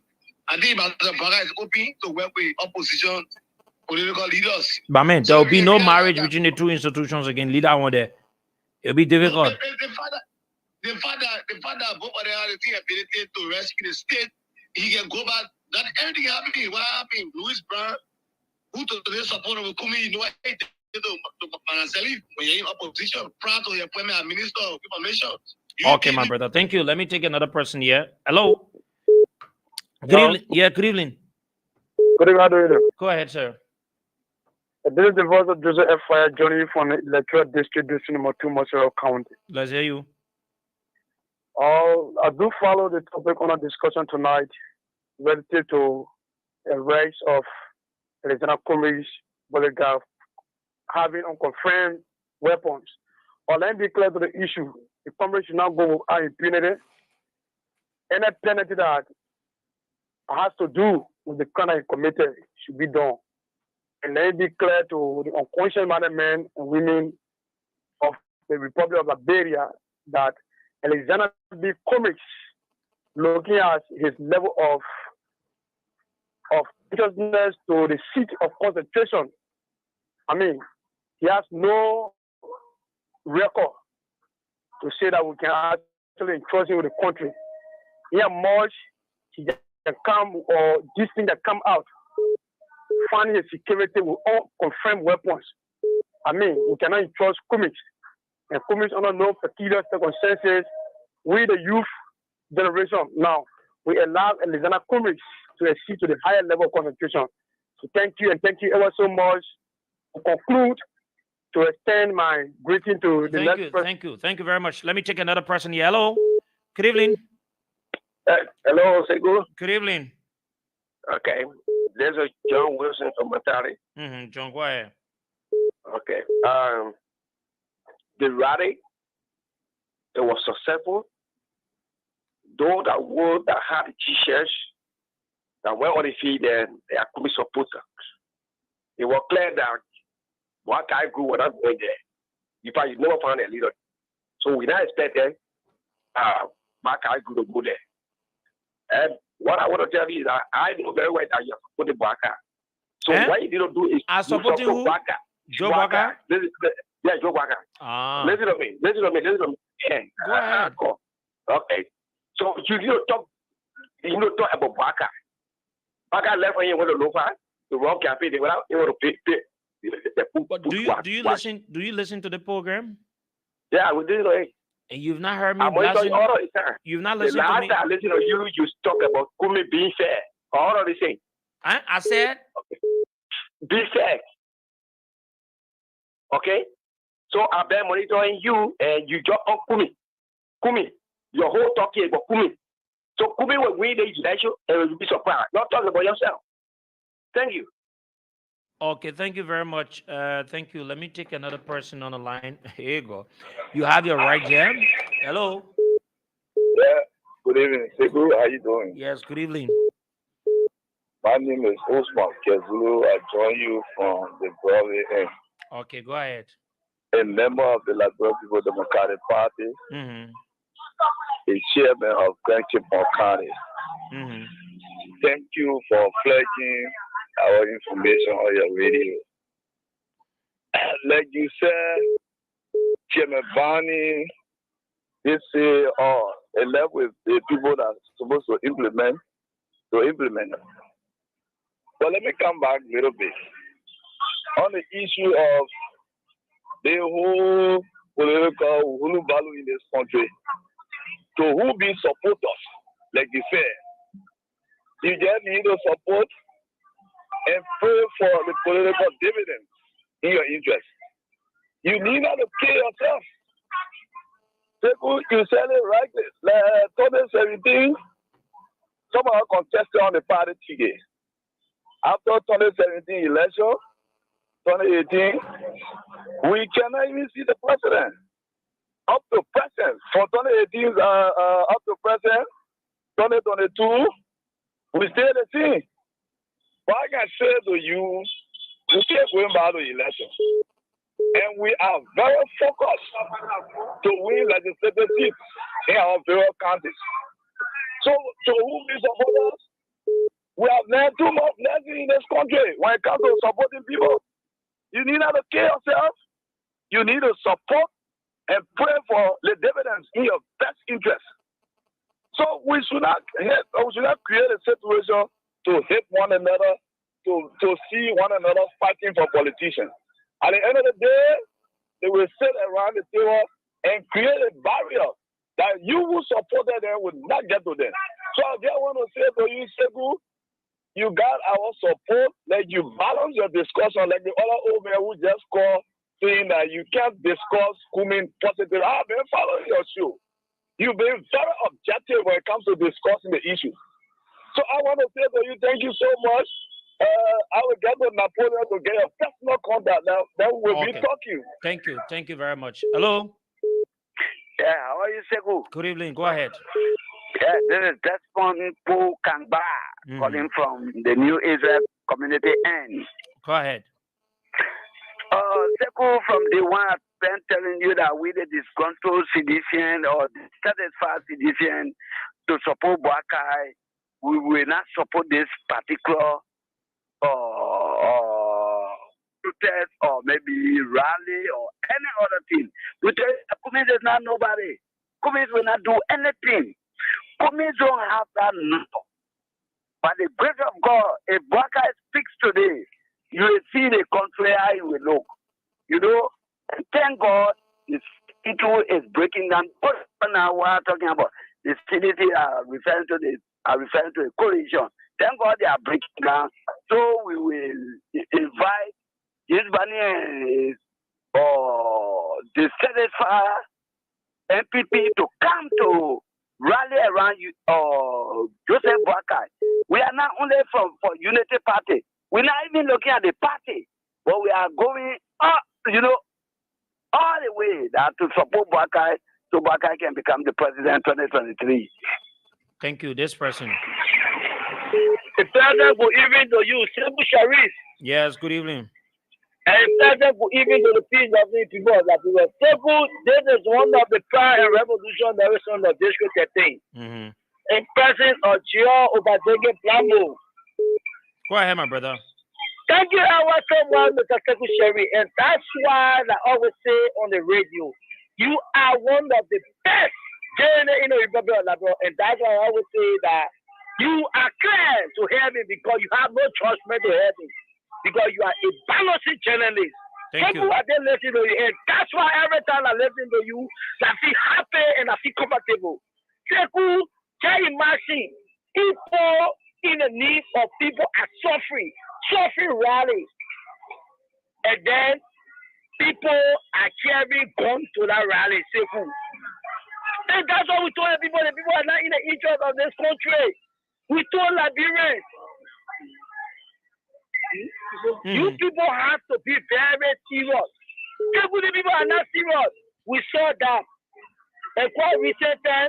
I think Ambassador Bwaka is open to work with opposition political leaders. But man, there will be no marriage between the two institutions again. Leader one there. It'll be difficult. The father both of them have the ability to rescue the state. He can go back. That everything happening. What happened? Louis Brown, who today support of Kumi, you know what he did to Manaseli when you're in opposition, proud to your appointment as Minister of Information. Okay, my brother. Thank you. Let me take another person here. Hello. Good evening. Yeah, good evening. Good evening. Go ahead, sir. This is the voice of Joseph F. Fire joining you from the Electoral District number 2, Montreal County. Let's hear you. I do follow the topic on our discussion tonight relative to a rise of Alexander Kumi's bodyguard having unconfirmed weapons. But let me be clear to the issue. The Congress should not go without impunity. Any penalty that has to do with the crime committed should be done. And let me be clear to the unconscious men and women of the Republic of Liberia that Alexander B. Cummings, looking at his level of consciousness to the seat of concentration, I mean, he has no record to say that we can actually entrust him with the country. Here much he can come, or this thing that come out, finding his security with all confirmed weapons. I mean, we cannot entrust Cummings. And Cummings under no peculiar circumstances, we the youth generation now, we allow Alexander Cummings to accede to the higher level of concentration. So thank you, and thank you ever so much. To conclude, to extend my greeting to the next person. Thank you very much. Let me take another person here. Hello. Good evening. Hello, Segu. Good evening. Okay. There's a John Wilson from Matari. John, go ahead. Okay. The rally, it was successful. Those that had the t-shirts, that went on the field, they are Kumi supporters. It was clear that what guy group was not going there. In fact, you never found a leader. So we not expected my guy group to go there. And what I want to tell you is that I know very well that you are supporting Bwaka. So what you didn't do is I support Bwaka. Joe Bwaka? Yeah, Joe Bwaka. Listen to me. Yeah. Go ahead. Okay. So you talk about Bwaka. Bwaka left when you went to Lofa, the wrong cafe, they went out, they want to pay. But do you listen to the program? Yeah, we did it. And you've not heard me blasting. You've not listened to me. The last time I listened to you, you talk about Kumi being fair. All of the thing. I said? Okay. Be fair. Okay? So I've been monitoring you and you jump on Kumi. Kumi. Your whole talking about Kumi. So Kumi will win the election and will be surprised. Not talk about yourself. Thank you. Okay, thank you very much. Thank you. Let me take another person on the line. Here you go. You have your right jam. Hello. Yeah. Good evening, Sekou. How you doing? Yes, good evening. My name is Osman Kezulu. I join you from the Broadway end. Okay, go ahead. A member of the Liberia People Democratic Party, Mm-hmm. a chairman of Grand Cape County. Mm-hmm. Thank you for flagging our information on your radio. Like you said, Chairman Barney, they say, they left with the people that are supposed to implement it. But let me come back a little bit on the issue of the whole political value in this country. So who be supporters, like you said? You just need to support and pray for the political dividends in your interest. You need not to kill yourself. People, you said it right. Like 2017, someone contested on the party ticket. After 2017 election, 2018, we cannot even see the president. Up to present, from 2018 up to present, 2022, we stay the same. But I can say to you, we keep going by the election. And we are very focused to win legislative seats in our various counties. So who will support us? We have learned too much lesson in this country when it comes to supporting people. You need not to kill yourself. You need to support and pray for the dividends in your best interest. So we should not create a situation to hate one another, to see one another fighting for politicians. At the end of the day, they will sit around the table and create a barrier that you who supported them would not get to them. So I just want to say to you, Sekou, you got our support. Like you balance your discussion, like the other old man who just called saying that you can't discuss Kumin positive. I've been following your show. You've been very objective when it comes to discussing the issue. So I want to say to you, thank you so much. I will get with Napoleon to get a personal contact now. Then we'll be talking. Thank you. Thank you very much. Hello. Yeah, how are you, Sekou? Good evening. Go ahead. Yeah, this is Desmond Pou Kangba calling from the New Israel Community End. Go ahead. Sekou, from the one I've been telling you that we the disgruntled sedition or dissatisfied sedition to support Boakai, we will not support this particular protest or maybe rally or any other thing. We tell you, Kumis is not nobody. Kumis will not do anything. Kumis don't have that number. By the grace of God, if Boakai speaks today, you will see the country how it will look. You know, and thank God this people is breaking down. Now we are talking about the CDC are referring to a coalition. Thank God they are breaking down. So we will invite this Bani or the satisfied MPP to come to rally around you Joseph Boakai. We are not only for Unity Party. We're not even looking at the party, but we are going up, all the way that to support Boakai so Boakai can become the president 2023. Thank you. This person. The president good evening to you, Sekou Sharif. Yes, good evening. And president good evening to the peace of the people of that people. Sekou, this is one of the pride and revolution direction of District 13. Mm-hmm. In presence of Gio Obadege Plambo. Go ahead, my brother. Thank you, so much, Mr. Sekou Sharif. And that's why I always say on the radio, you are one of the best in the Republic of Liberia. And that's why I always say that you are clear to heaven because you have no choice but to heaven. Because you are a balanced journalist. Thank you. People are there listening to you. And that's why every time I listen to you, I feel happy and I feel comfortable. Sekou, can you imagine people in the need of people are suffering rallies. And then people are carrying guns to that rally. Sekou. And that's what we told the people. The people are not in the interest of this country. We told Liberians, you people have to be very serious. If the people are not serious, we saw that. And quite recent time,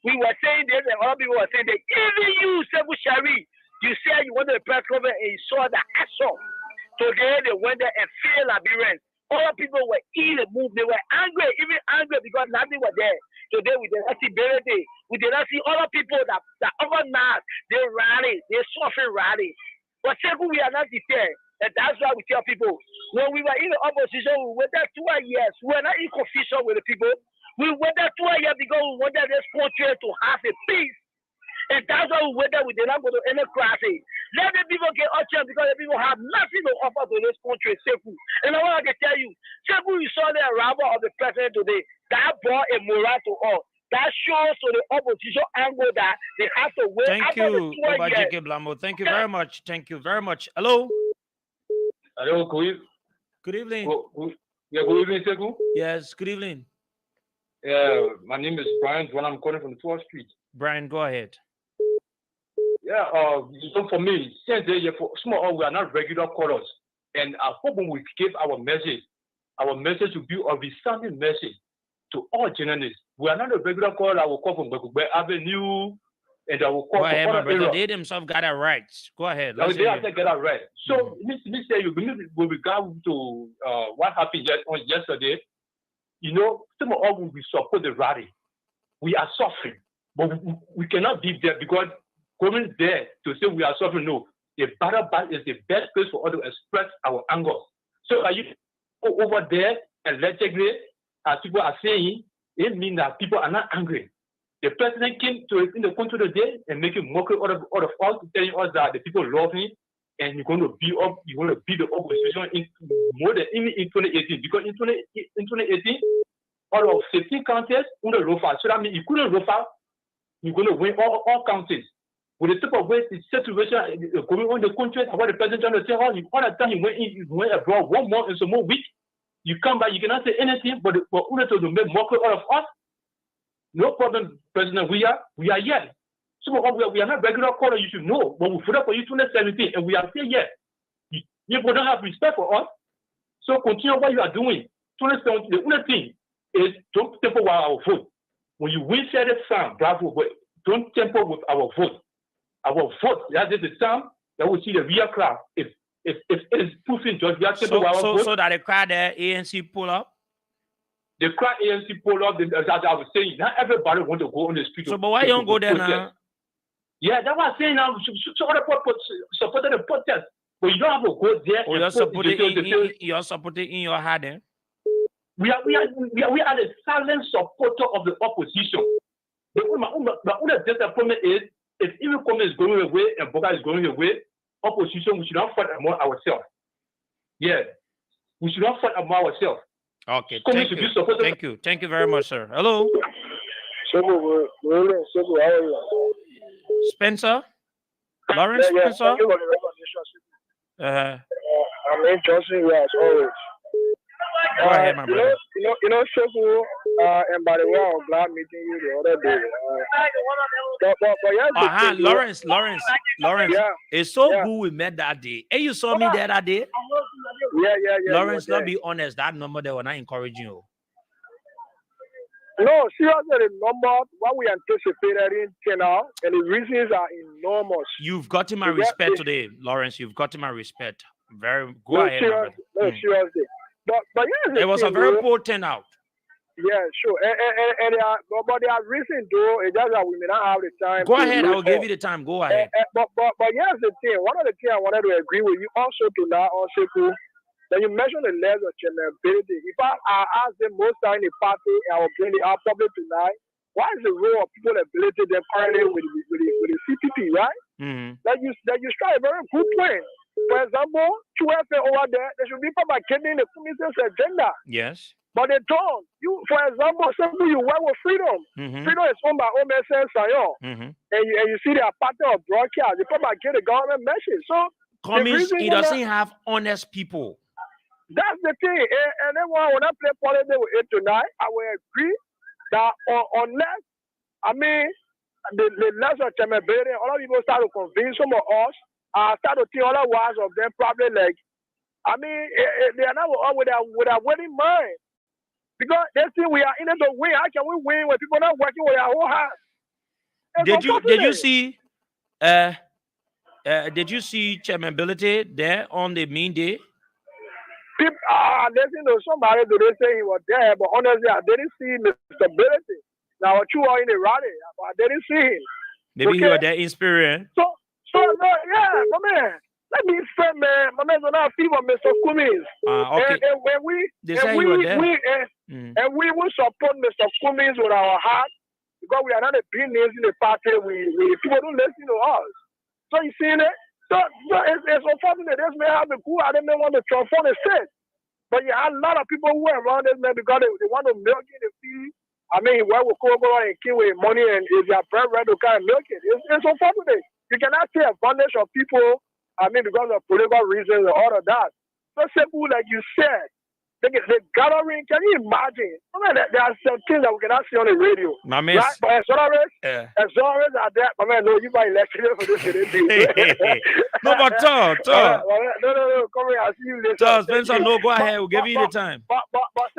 we were saying this, and other people were saying that. Even you, Sekou Shari, you said you wanted a press conference and you saw the action. Today, they went there and failed Liberians. Other people were in the move. They were angry, even angry because nothing was there. Today, we did not see Berete. We did not see other people that overnight, they rally, they suffer rally. But Sekou, we are not deterred. And that's why we tell people, when we were in the opposition, we waited 2 years. We were not in confusion with the people. We waited 2 years because we wanted this country to have a peace. And that's why we waited. We did not go to any crisis. Let the people get up because the people have nothing to offer to this country, Sekou. And I want to tell you, Sekou, you saw the arrival of the president today. That brought a morale to all. That shows to the opposition angle that they have to wait. Thank you, Oba J.K. Blambo. Thank you very much. Thank you very much. Hello. Hello, good evening. Yeah, good evening, Sekou. Yes, good evening. Yeah, my name is Brian. When I'm calling from the 12th Street. Brian, go ahead. Yeah, for me, since for small, we are not regular callers, and I hope when we give our message will be a resounding message to all journalists. We are not a regular caller. I will call from Bekube Avenue, and I will call from other areas. They themselves got it right. Go ahead. They have to get it right. So, me say you with regard to what happened on yesterday, you know, some of us will support the rally. We are suffering, but we cannot be there because going there to say we are suffering. No, the battle is the best place for us to express our anger. So, are you go over there and allegedly, as people are saying, it means that people are not angry. The president came in the country today and making mockery out of us, telling us that the people love him and you're going to beat the opposition in more than even in 2018. Because in 2018, out of 15 counties, so that means you couldn't rough, you're going to win all counties. With the type of way the situation going on in the country, what the president trying to say, all the time he went abroad 1 month and some more weeks. You come back, you cannot say anything, but to make mockery out of us. No problem, President. We are here. Some of us we are not regular caller, you should know, but we put up for you 2017, and we are still here. You don't have respect for us. So continue what you are doing. 2017, the only thing is don't temper with our vote. When you win, say the sound, bravo, but don't temper with our vote. Our vote, that is the time that we see the real crowd. If it's proofing just we are temper with our vote. So that the crowd there, ANC pull up? The crowd ANC pull up, as I was saying, not everybody want to go on the street. So, but why you don't go there now? Yeah, that's what I'm saying now. So other people supported the protest, but you don't have to go there. Oh, you're supporting in your heart, eh? We are the silent supporter of the opposition. My only disappointment is if even Kome is going away and Boga is going away, opposition, we should not fight among ourselves. Yeah, we should not fight among ourselves. Okay, thank you. Thank you very much, sir. Hello. Spencer? Lawrence Spencer? I'm interested in you as always. Go ahead, my brother. Sekou, and by the way, I'm glad meeting you the other day. Lawrence. Yeah. It's so good we met that day. Hey, you saw me there that day? Yeah. Lawrence, let's be honest, that number they were not encouraging you. No, seriously, the number, what we anticipated in China, and the reasons are enormous. You've gotten my respect today, Lawrence. You've gotten my respect. Go ahead, seriously. But it was a very poor turnout. Yeah, sure. But there are reasons, though. It's just that we may not have the time. Go ahead. I will give you the time. Go ahead. But here's the thing. One of the things I wanted to agree with you also tonight, also cool. Then you mentioned the levels of generability. If I ask them most time in the party, I will bring it up public tonight. What is the role of people ability them currently with the CPP, right? Mm-hmm. That you strike a very good point. For example, over there, they should be propagating the community's agenda. Yes. But they don't. For example, simply you work with freedom. Mm-hmm. Freedom is owned by OMSN Sayon. Mm-hmm. And you see their partner of broadcast. They propagate the government message. So he doesn't have honest people. That's the thing. And then when I play politics with it tonight, I will agree that unless, I mean, the lesser Chemebere, other people start to convince some of us, start to think otherwise of them, probably like, I mean, they are not all with a winning mind. Because they see we are in it to win. How can we win when people are not working with our whole heart? Did you see chairmanability there on the main day? People listen to somebody do they say he was there, but honestly I didn't see Mr. Ability. Now you are in the rally, but I didn't see him. Maybe he was there inspiring. So no, yeah, my man. Let me say, man, my man's on our fever, Mr. Cummings. Okay. And when we will support Mr. Cummings with our heart, because we are not a big names in the party. We people don't listen to us. So you see it? So it's unfortunate this man have the cool. I didn't want to transform the state. But you had a lot of people who were around this man because they want to milk in the field. I mean, where we go and kill with money and if your bread ready to kind of milk it. It's unfortunate. You cannot take advantage of people, I mean, because of political reasons and all of that. So simple, like you said. The gathering, can you imagine? I mean, there are some things that we cannot see on the radio. My man, right? But as always are there. My man, no, you might election for this. No, but talk. No, come here. I see you later. Talk, Spencer, no, go ahead. We'll give you the time. But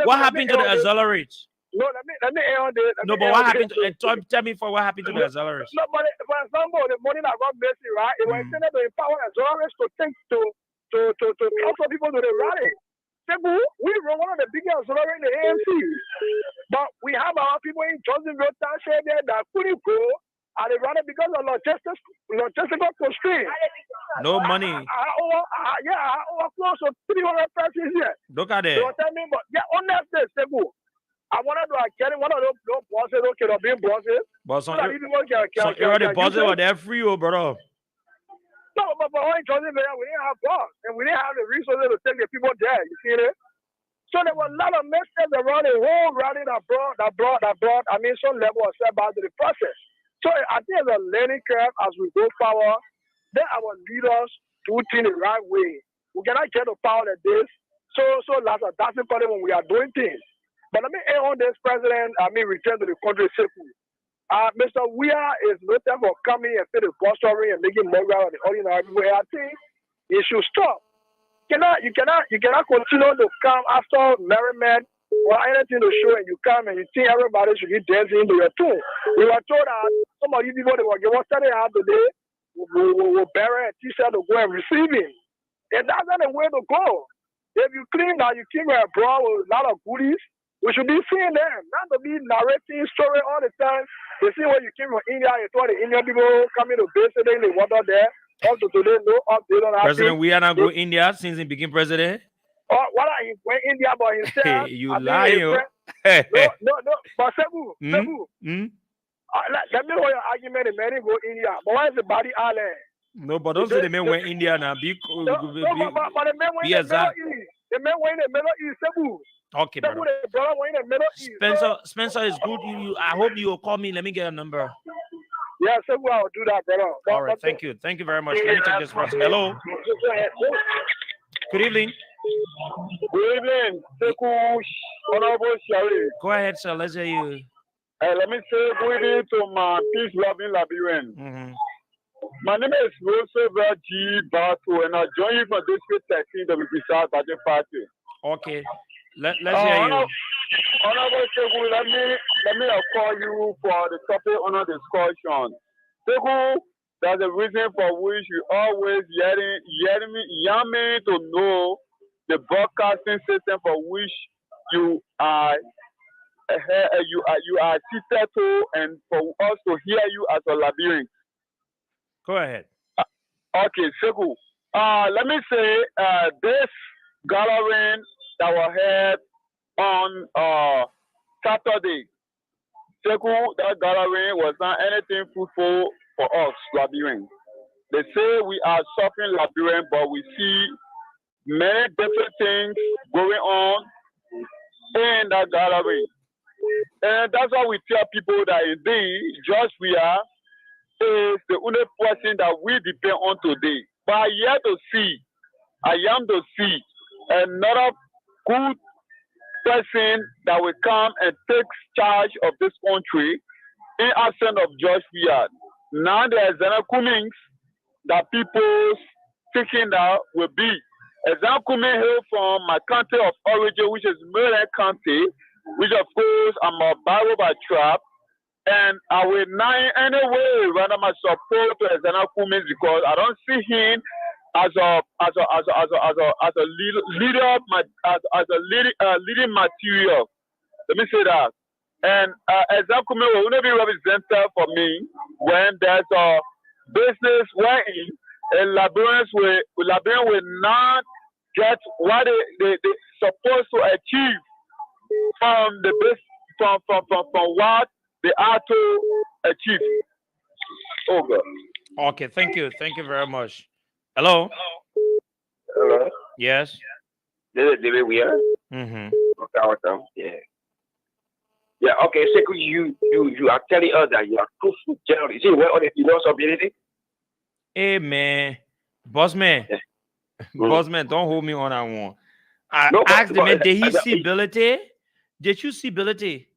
what happened to the Accelerate? No, let me end on this. No, but what happened to tell me what happened to the Accelerate? No, but for example, the money that got messy, right? It was intended to empower Accelerate to think to counsel people to the rally. Simple, we run one of the biggest Accelerate in the ANC. But we have our people in Johnsonville Township there that couldn't go at the rally because of logistical constraints. No money. I owe close to 300 persons here. Look at it. So tell me, but yeah, honestly, simple. I wanted to get one of those bosses, okay, they're being bosses. But some the bosses were there free, brother. No, but in Johnsonville, we didn't have boss, and we didn't have the resources to take the people there. You see it? So there were a lot of messages around the whole rally that brought, I mean, some level of setback to the process. So I think it's a learning curve as we go forward. Then our leaders do things the right way. We cannot get to power like this. So that's a quality when we are doing things. But let me end on this president, return to the country safely. Mr. Weir is noted for coming and say the bus story and making more out of the ordinary people. I think it should stop. You cannot continue to come after merriment or anything to show and you come and you think everybody should be dancing into your tune. We were told that some of you people they were starting out today will bury a t-shirt to go and receive him. And that's not the way to go. If you claim that you came abroad with a lot of goodies, we should be seeing them, not to be narrating story all the time. They see when you came from India, you thought the Indian people coming to base today, they water there. Up to today, no update on that. President, we are not going India since he became president. Oh, what are he went India by himself? You lying. No, but Sebu. Let me know your argument, the man go India. But why is the body island? No, but don't say the man went India now. But the man went in the Middle East. The man went in the Middle East, Sebu. Okay, brother. Spencer is good. I hope you will call me. Let me get a number. Yeah, so I'll do that, brother. All right, thank you. Thank you very much. Let me take this person. Hello. Good evening. Good evening. Honorable Shari. Go ahead, sir. Let's hear you. Let me say good evening to my peace-loving Liberian. My name is Roosevelt G. Barto, and I join you from District 13 of the Precise Budget Party. Okay. Let's hear you. Honorable Segu, let me call you for the topic on the discussion. Segu, there's a reason for which you always yamming to know the broadcasting system for which you are seated to, and for us to hear you as a labyrinth. Go ahead. Okay, Segu. Let me say this gathering that was held on Saturday. Segu, that gathering was not anything fruitful for us, Liberians. They say we are suffering Liberian, but we see many different things going on in that gathering. And that's why we tell people that indeed, just we are is the only person that we depend on today. But I am to see another good person that will come and take charge of this country in absence of George Weah. Now there's Zena Cummings that people thinking that will be. Zena Cummings hail from my country of origin, which is Maryland County, which of course I'm a Bible by tribe. And I will not in any way render my support to Zena Cummings because I don't see him as a leading material. Let me say that. And Zena Cummings will only be represented for me when there's a business wherein Liberians will not get what they supposed to achieve from the from what they are to achieve. Oh God. Okay, thank you very much. Hello. Hello. Yes. This is David Weir. Mm-hmm. Okay, awesome. Yeah. Yeah. Okay. So you are telling us that you are truthful generally. See where all the females ability. Hey man, boss man, boss man, don't hold me on that one. I asked the man, did he see ability? Did you see ability?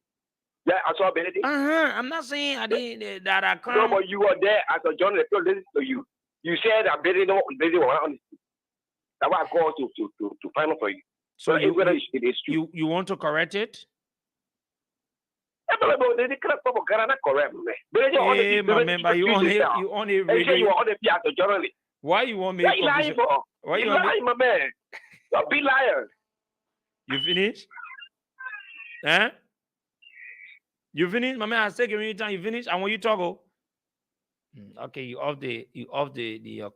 Yeah, I saw ability. I'm not saying I didn't that I come. No, but you were there as a journalist. So listen to you. You said ability was on. That's why I called to find out for you. So you want to correct it? Hey, my man, but you on it radio. You are on the as a journalist. Why you want me? Why you lying, bro? Why you lying, my man? Don't be liar. You finished? Huh? You finished, my man? I say, give me time. You finished? I want you to talk. Okay, you off the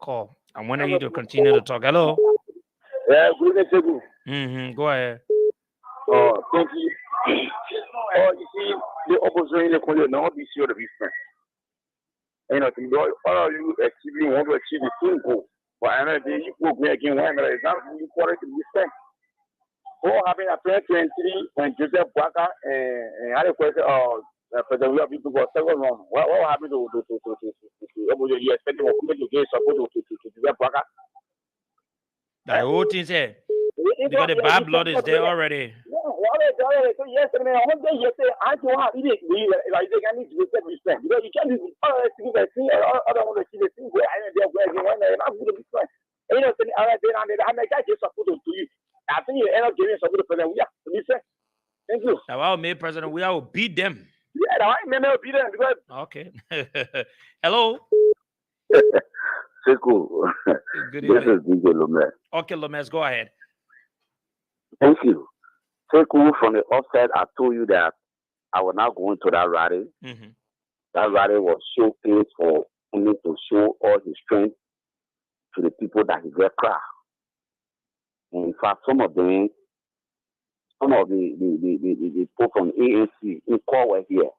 call. I want you to continue to talk. Hello. Yeah, good evening. Mm-hmm. Go ahead. Thank you. You see, the opposition will not be sure to be friends. You know, all of you achieving want to achieve the same goal. But I know you go again one another example, you quarter to be friends. What happened at 2023 when Joseph Baka and had a question for the real people got several wrong? What happened to you expecting to get support to Joseph Baka? The whole thing said because the bad blood is there already. So yesterday, I want to say, I don't have it. Like they can need to get respect because you can't do the thing. I don't want to see the thing where I am there where you want to. I'm going to be friends. You know, I make that just support to you. I think you end up giving support to President. Yeah, listen. Thank you. Now, I'll make President. We will beat them. Yeah, I may beat them because. Okay. Hello. Sekou. Good This evening. is DJ Lomez. Okay, Lomez, go ahead. Thank you. Sekou, from the offset, I told you that I was not going to that rally. Mm-hmm. That rally was showcase for me to show all his strength to the people that he get crowd. And in fact, some of the people from ANC in call were here.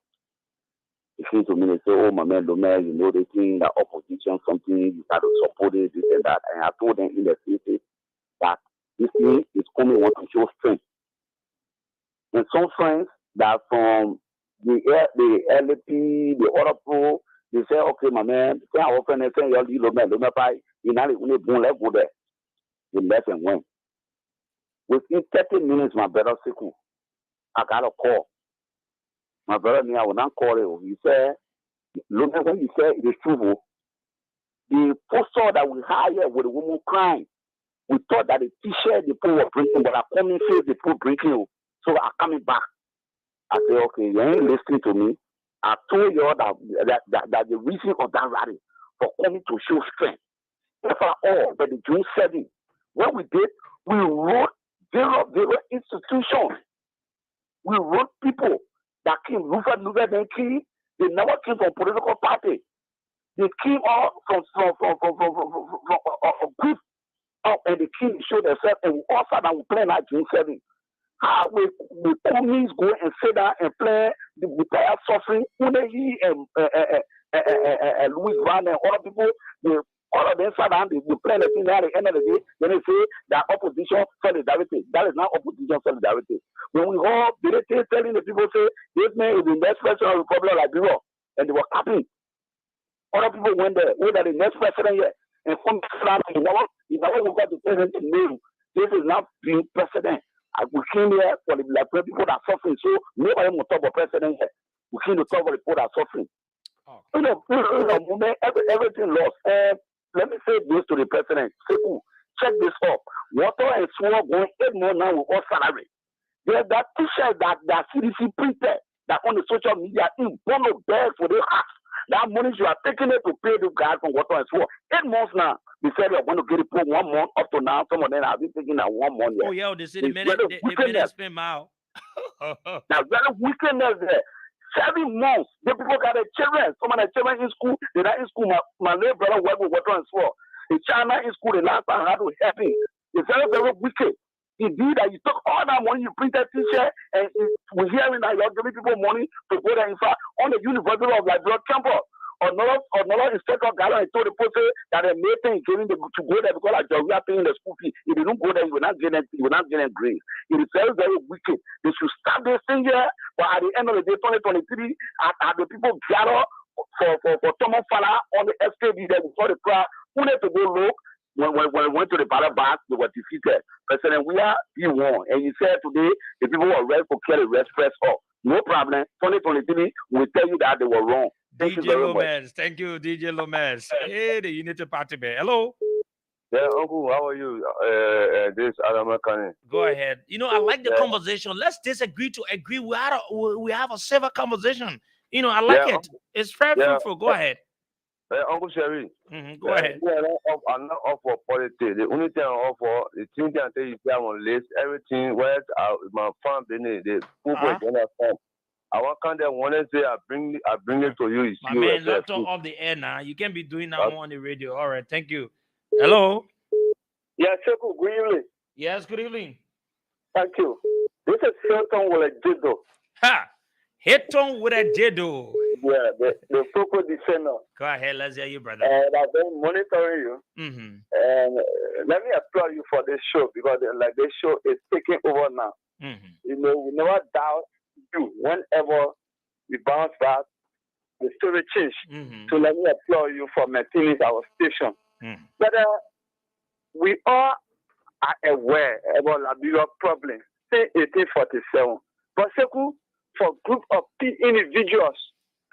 They came to me and say, "Oh, my man, Lomez, you know, they think that opposition something you got to support it, this and that." And I told them in the city that this thing is coming want to show strength. And some friends that from the LP, the other pro, they say, "Okay, my man, say our friend say you leave Lomez, you know, we let's go there." They left and went. Within 30 minutes, my brother Sekou, I got a call. My brother me, I will not call him. He said, "Lomez, when you said it is true, the poster that we hired with the woman crying, we thought that the t-shirt the people were bringing, but I come in face the people bringing, so I'm coming back." I said, "Okay, you ain't listening to me. I told you that the reason of that rally for coming to show strength. After all, but the June 7th, what we did, we wrote zero institutions. We wrote people that came, then came, they never came from political party. They came out from a group up and they came to show themselves, and we all sat down, we play like June 7th. How we communists go and sit down and play the entire suffering, he and Louis Van and other people, all of them sat down, they play the thing at the end of the day, then they say that opposition solidarity. That is not opposition solidarity. When we all telling the people, say, this man is the next president of the Republic of Liberia, and they were clapping. Other people went there, wait at the next president here, and come down, you know what we got the president to know, this is not being president. We came here for the Liberian people that are suffering. So nobody will talk about president here. We came to talk about the people that are suffering. Oh. Everything lost. Let me say this to the president. Check this up. Water and swore going 8 more now with all salary. There's that t-shirt that CDC printed that on the social media in one of bags for their house. That money you are taking it to pay the guys from water and swore. 8 months now. They said they're going to get it for 1 month up to now. Some of them have been taking that 1 month. Oh, yeah, they say the minute spend out. Now, very wickedness there. 7 months. The people got their children. Some of their children in school. They're not in school. My little brother worked with water and swore. In China in school, the last time I had to help him. It's very, very wicked. He did that. You took all that money, you printed t-shirt, and we're hearing that you're giving people money to go there. In fact, on the University of Liberia campus, another inspector got and told the person that they made things giving them to go there because we are paying the school fee. If they don't go there, you will not get grades. It is very, very wicked. They should stop this thing here, but at the end of the day, 2023, at the people gather for Thomas Fala on the SKD there before the crowd, who need to go look. When we went to the ballot box, they were defeated. President, we are B1. And he said today, the people who arrested for killing arrest press up. No problem. 2023, we tell you that they were wrong. Thank you very Lomez. much. Thank you, DJ Lomez. Hey, the Unity Party man. Hello. Yeah, Uncle, how are you? This Adam Kane. Go ahead. You know, I like the conversation. Let's disagree to agree. We have a civil conversation. You know, I like it. It's very fruitful. Go ahead. Uncle Sherry. Go ahead. I'm not off for politics. The only thing I'm off for, the thing I tell you, if I'm on list, everything where my farm, the people in the farm. I want kind of want to say I bring it to you. My man, not off the air now. You can't be doing that on the radio. All right, thank you. Hello. Yeah, Cheku, good evening. Yes, good evening. Thank you. This is Hilton with a Jido. Ha! Hilton with a Jido. Yeah, the Coco defender. Go ahead, let's hear you, brother. And I've been monitoring you. And let me applaud you for this show because this show is taking over now. You know, we never doubt you. Whenever we bounce back, the story change. So let me applaud you for maintaining our station. But we all are aware about Liberia problem since 1847. But for a group of individuals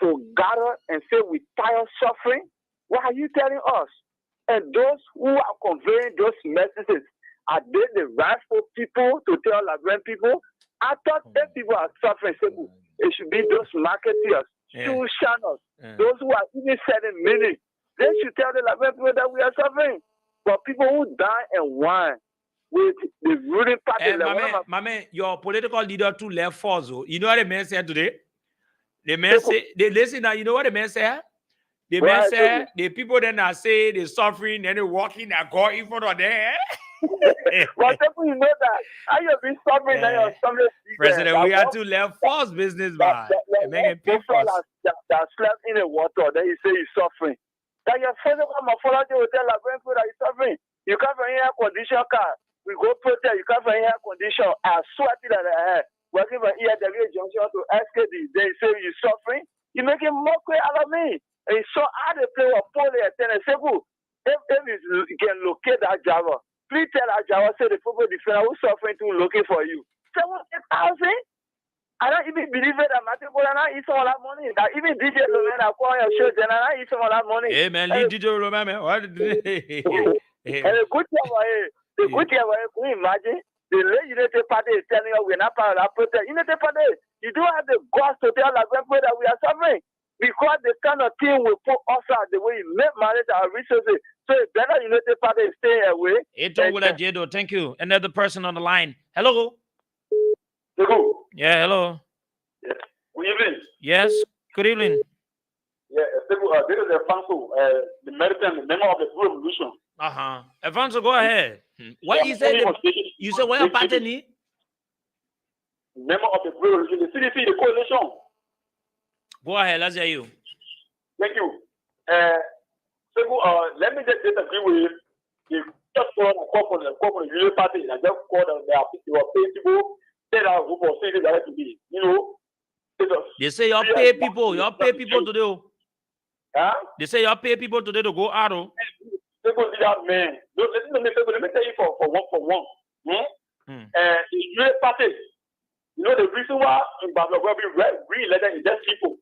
to gather and say we tired suffering, what are you telling us? And those who are conveying those messages, are they the rightful people to tell Liberian people? I thought that people are suffering. It should be those marketeers, news channels, those who are even selling money. They should tell the Liberian people that we are suffering. But people who die and whine with the ruling party. My man, your political leader too left for so. You know what the man said today? The man say, listen now, you know what the man said? The man said, the people then are saying they're suffering, then they're walking, they're going in front of them. But you know that. How you be suffering, then you're suffering. President, we have to left false business by making people that slept in the water, then you say you're suffering. That your friend come and follow you will tell Liberian people that you're suffering. You come from air condition car. We go protest, you come from air condition. I sweat it at the hair. Working from EW junction to SKD, they say you're suffering. You're making mockery out of me. And so how they play with Polly and then say, if you can locate that Java, please tell that Java, say the people defender who's suffering to looking for you. 70,000? I don't even believe it that Matthew and I eat all that money. That even DJ Loman, I call your show, then I eat all that money. Hey man, leave DJ Loman, man. What? And a good Java, can you imagine? The United Party is telling us we're not part of that protest. United Party, you don't have the guts to tell us that we are suffering. Because the kind of thing will put us out the way you make manage our resources. So it's better United Party stay away. Thank you. Another person on the line. Hello. Hello. Yeah, hello. Yeah. Good evening. Yes, good evening. Yeah, this is Alfonso, the American member of the Revolution. Alfonso, go ahead. What you said? You said what your party? Member of the Revolution, the CDC, the coalition. Go ahead, let's hear you. Thank you. Let me just disagree with you. Just call the Union Party and just call their people, say that group of cities that to be, you know. They say y'all pay people today. Huh? They say y'all pay people today to go out. Man. Let me tell you for one. the unit party. You know, the reason why we re-elected is just people.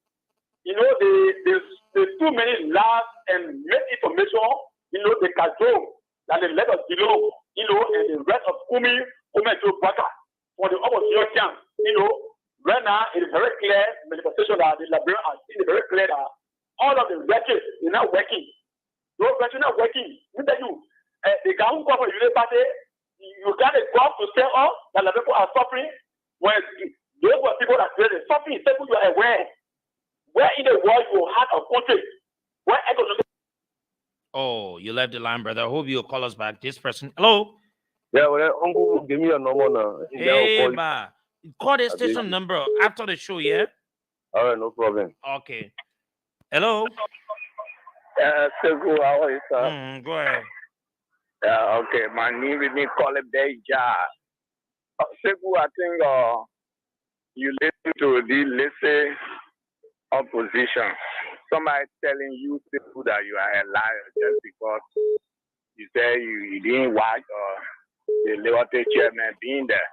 You know, there's too many lies and misinformation, you know, the Kazo, that the let us below, you know, and the rest of Kumi, to Baka, for the opposition camp, you know, right now it is very clear, manifestation that the Liberian are seeing very clear that all of the records are not working. Those records are not working. Look at you. The guy who come from the Unity Party, you got a job to tell us that the people are suffering when those were people that created suffering, people you are aware. Where in the world you have a country where economic? Oh, you left the line, brother. I hope you'll call us back. This person. Hello. Yeah, well, Uncle, give me a number now. Hey, ma. Call the station number after the show, yeah? All right, no problem. Okay. Hello. Segu, how are you, sir? Go ahead. Okay, my name is Nicole Beja. Segu, I think you listen to the listen opposition. Somebody telling you people that you are a liar just because you say you didn't watch the Liberty chairman being there.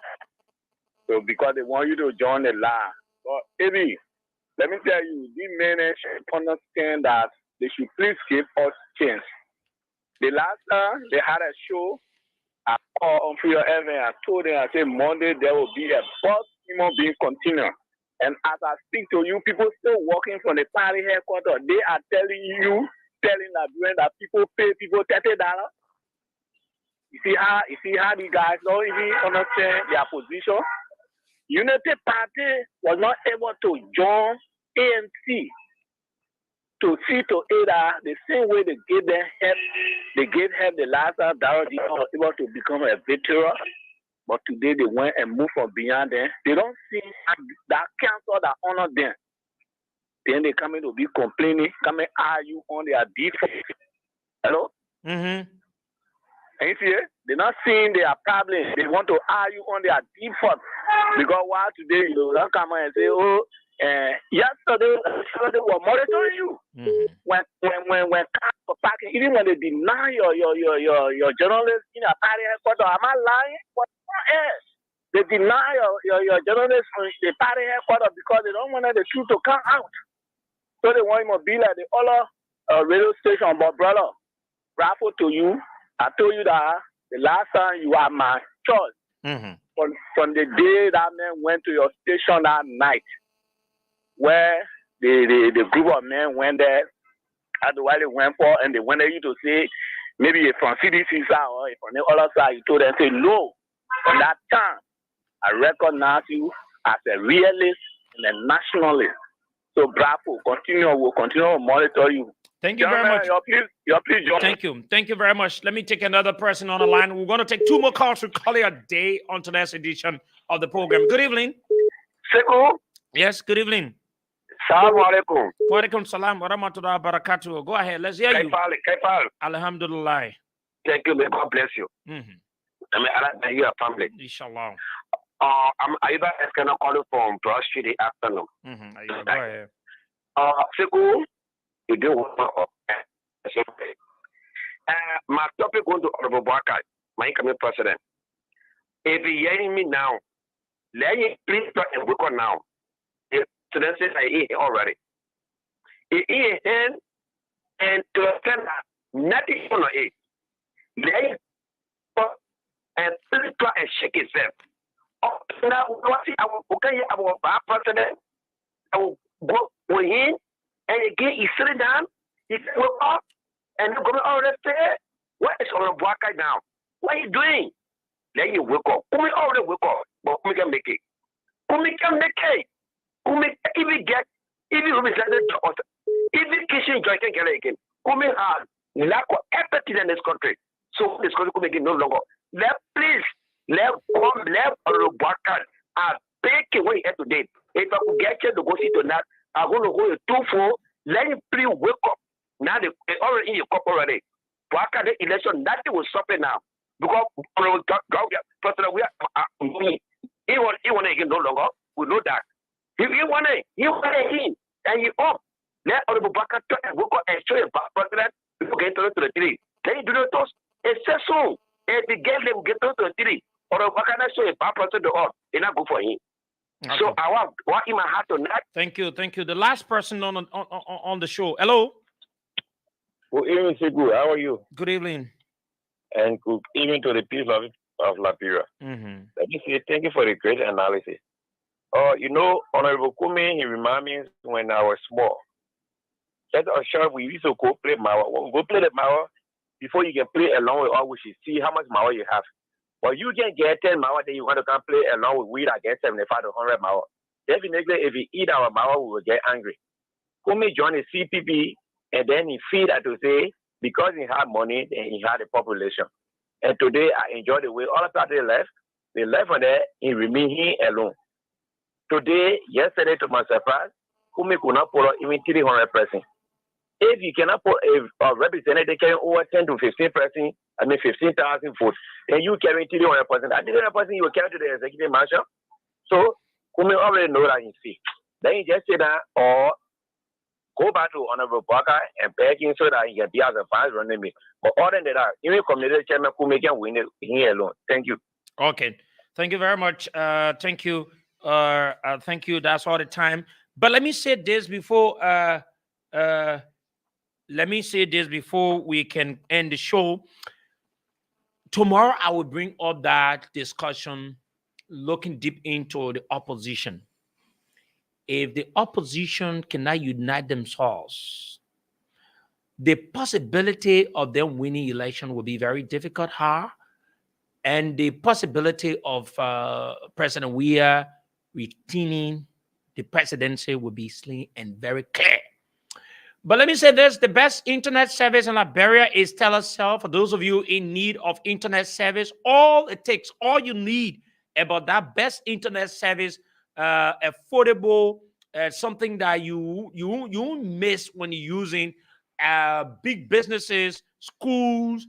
So because they want you to join the lie. But maybe, let me tell you, these men should understand that they should please give us chance. The last time they had a show, I called on Free Evan. I told them, I said Monday there will be a bus human being continue. And as I speak to you, people still working from the party headquarters. They are telling Liberians that people pay people $30. You see how the guys don't even understand their position. Unity Party was not able to join ANC to see to it that the same way they gave them help, they gave help the last time they were able to become a veteran. But today they went and moved from beyond them. They don't see that council that honor them. Then they come in to be complaining, come and argue on their default. Hello? Mm-hmm. And you see it? They're not seeing their problems. They want to argue on their default. Because why today you don't come and say, oh, yesterday were monitoring you. Mm-hmm. When for parking, even when they deny your journalist in a party headquarters, am I lying? What else? They deny your journalist from the party headquarters because they don't want the truth to come out. So they want him to be like the other radio station. But brother, bravo to you. I told you that the last time you are my choice. Mm-hmm. From the day that man went to your station that night, where the group of men went there, that's why they went for, and they wanted you to say, maybe from CDC side or from the other side, you told them, say, no. From that time, I recognize you as a realist and a nationalist. So bravo, we'll continue to monitor you. Thank you very much. Please join. Thank you. Thank you very much. Let me take another person on the line. We're going to take 2 more calls to call it a day on today's edition of the program. Good evening. Sekou? Yes, good evening. Assalamu alaikum. Wa alaikum salam wa rahmatullahi wa barakatuh. Go ahead. Let's hear you. Kaifal. Alhamdulillah. Thank you. May God bless you. Mm-hmm. I mean, Allah bless your family. Inshallah. I'm Aiba Eskana calling from Broad Street this afternoon. Mm-hmm. Go ahead. Sekou, you do work. My topic going to Honorable Baka, my incoming president. If you're hearing me now, let me please try and work on now. So then say I hear already. It is and to understand that nothing on it. Let and please try and shake itself. Now, I will president. I will go with him and again he's sitting down, he will up and you're going to already say, what is on a black guy now? What are you doing? Then you wake up. Who already wake up, but who can make it? Who can make it? If we get, if you represent the author, if the kitchen joy can get it again, who may have lack of empathy in this country. So this country can make it no longer. Let or black guy are big away here today. If I could get you to go see to that, I'm going to go to 2-4. Let him please wake up. Now they already in your cup already. Black card election, nothing will stop it now. Because President, we are he want to again no longer. We know that. He want it, and he up. Let Honorable Baka and wake up and show you President before getting to the 3. Then you do not toss. It's just so. And the game they will get to the 3. or what can I say? Papa to the all, it's not good for him. Okay. So I want what in my heart tonight. Thank you. The last person on the show. Hello. Good evening, Sekou. How are you? Good evening. And good evening to the people of Liberia. Mm-hmm. Let me say thank you for the great analysis. Honorable Kumi, he reminds me when I was small. That was sure we used to go play Mawa. When we go play the Mawa, before you can play along with all, we should see how much Mawa you have. But you can get 10 Mawa, then you want to come play along with we that get 75 to 100 Mawa. Definitely, if we eat our Mawa, we will get angry. Kumi joined the CPP, and then he feel that to say, because he had money, then he had a population. And today, I enjoy the way all of that they left from there, he remained alone. Today, yesterday, to my surprise, Kumi could not pull out even 300 person. If you cannot put a representative carrying over 10 to 15 person, 15,000 votes, then you carry 300 person. That 300 person you will carry to the executive marshal. So, Kumi already know that he see. Then he just say that, or go back to Honorable Parker and beg him so that he can be as a vice running mate. But other than that, even community chairman Kumi can win it here alone. Thank you. Okay. Thank you very much. Thank you. Thank you. That's all the time. But let me say this before we can end the show. Tomorrow I will bring up that discussion looking deep into the opposition. If the opposition cannot unite themselves, the possibility of them winning election will be very difficult, and the possibility of President Weah retaining the presidency will be slim and very clear. But let me say this, the best internet service in Liberia is Telecel. For those of you in need of internet service, all you need about that best internet service, affordable, something that you miss when you're using big businesses, schools,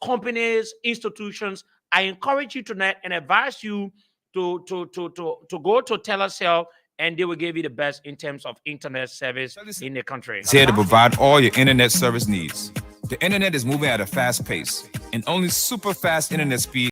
companies, institutions. I encourage you tonight and advise you to go to Telecel, and they will give you the best in terms of internet service in the country. It's here to provide all your internet service needs. The internet is moving at a fast pace, and only super fast internet speed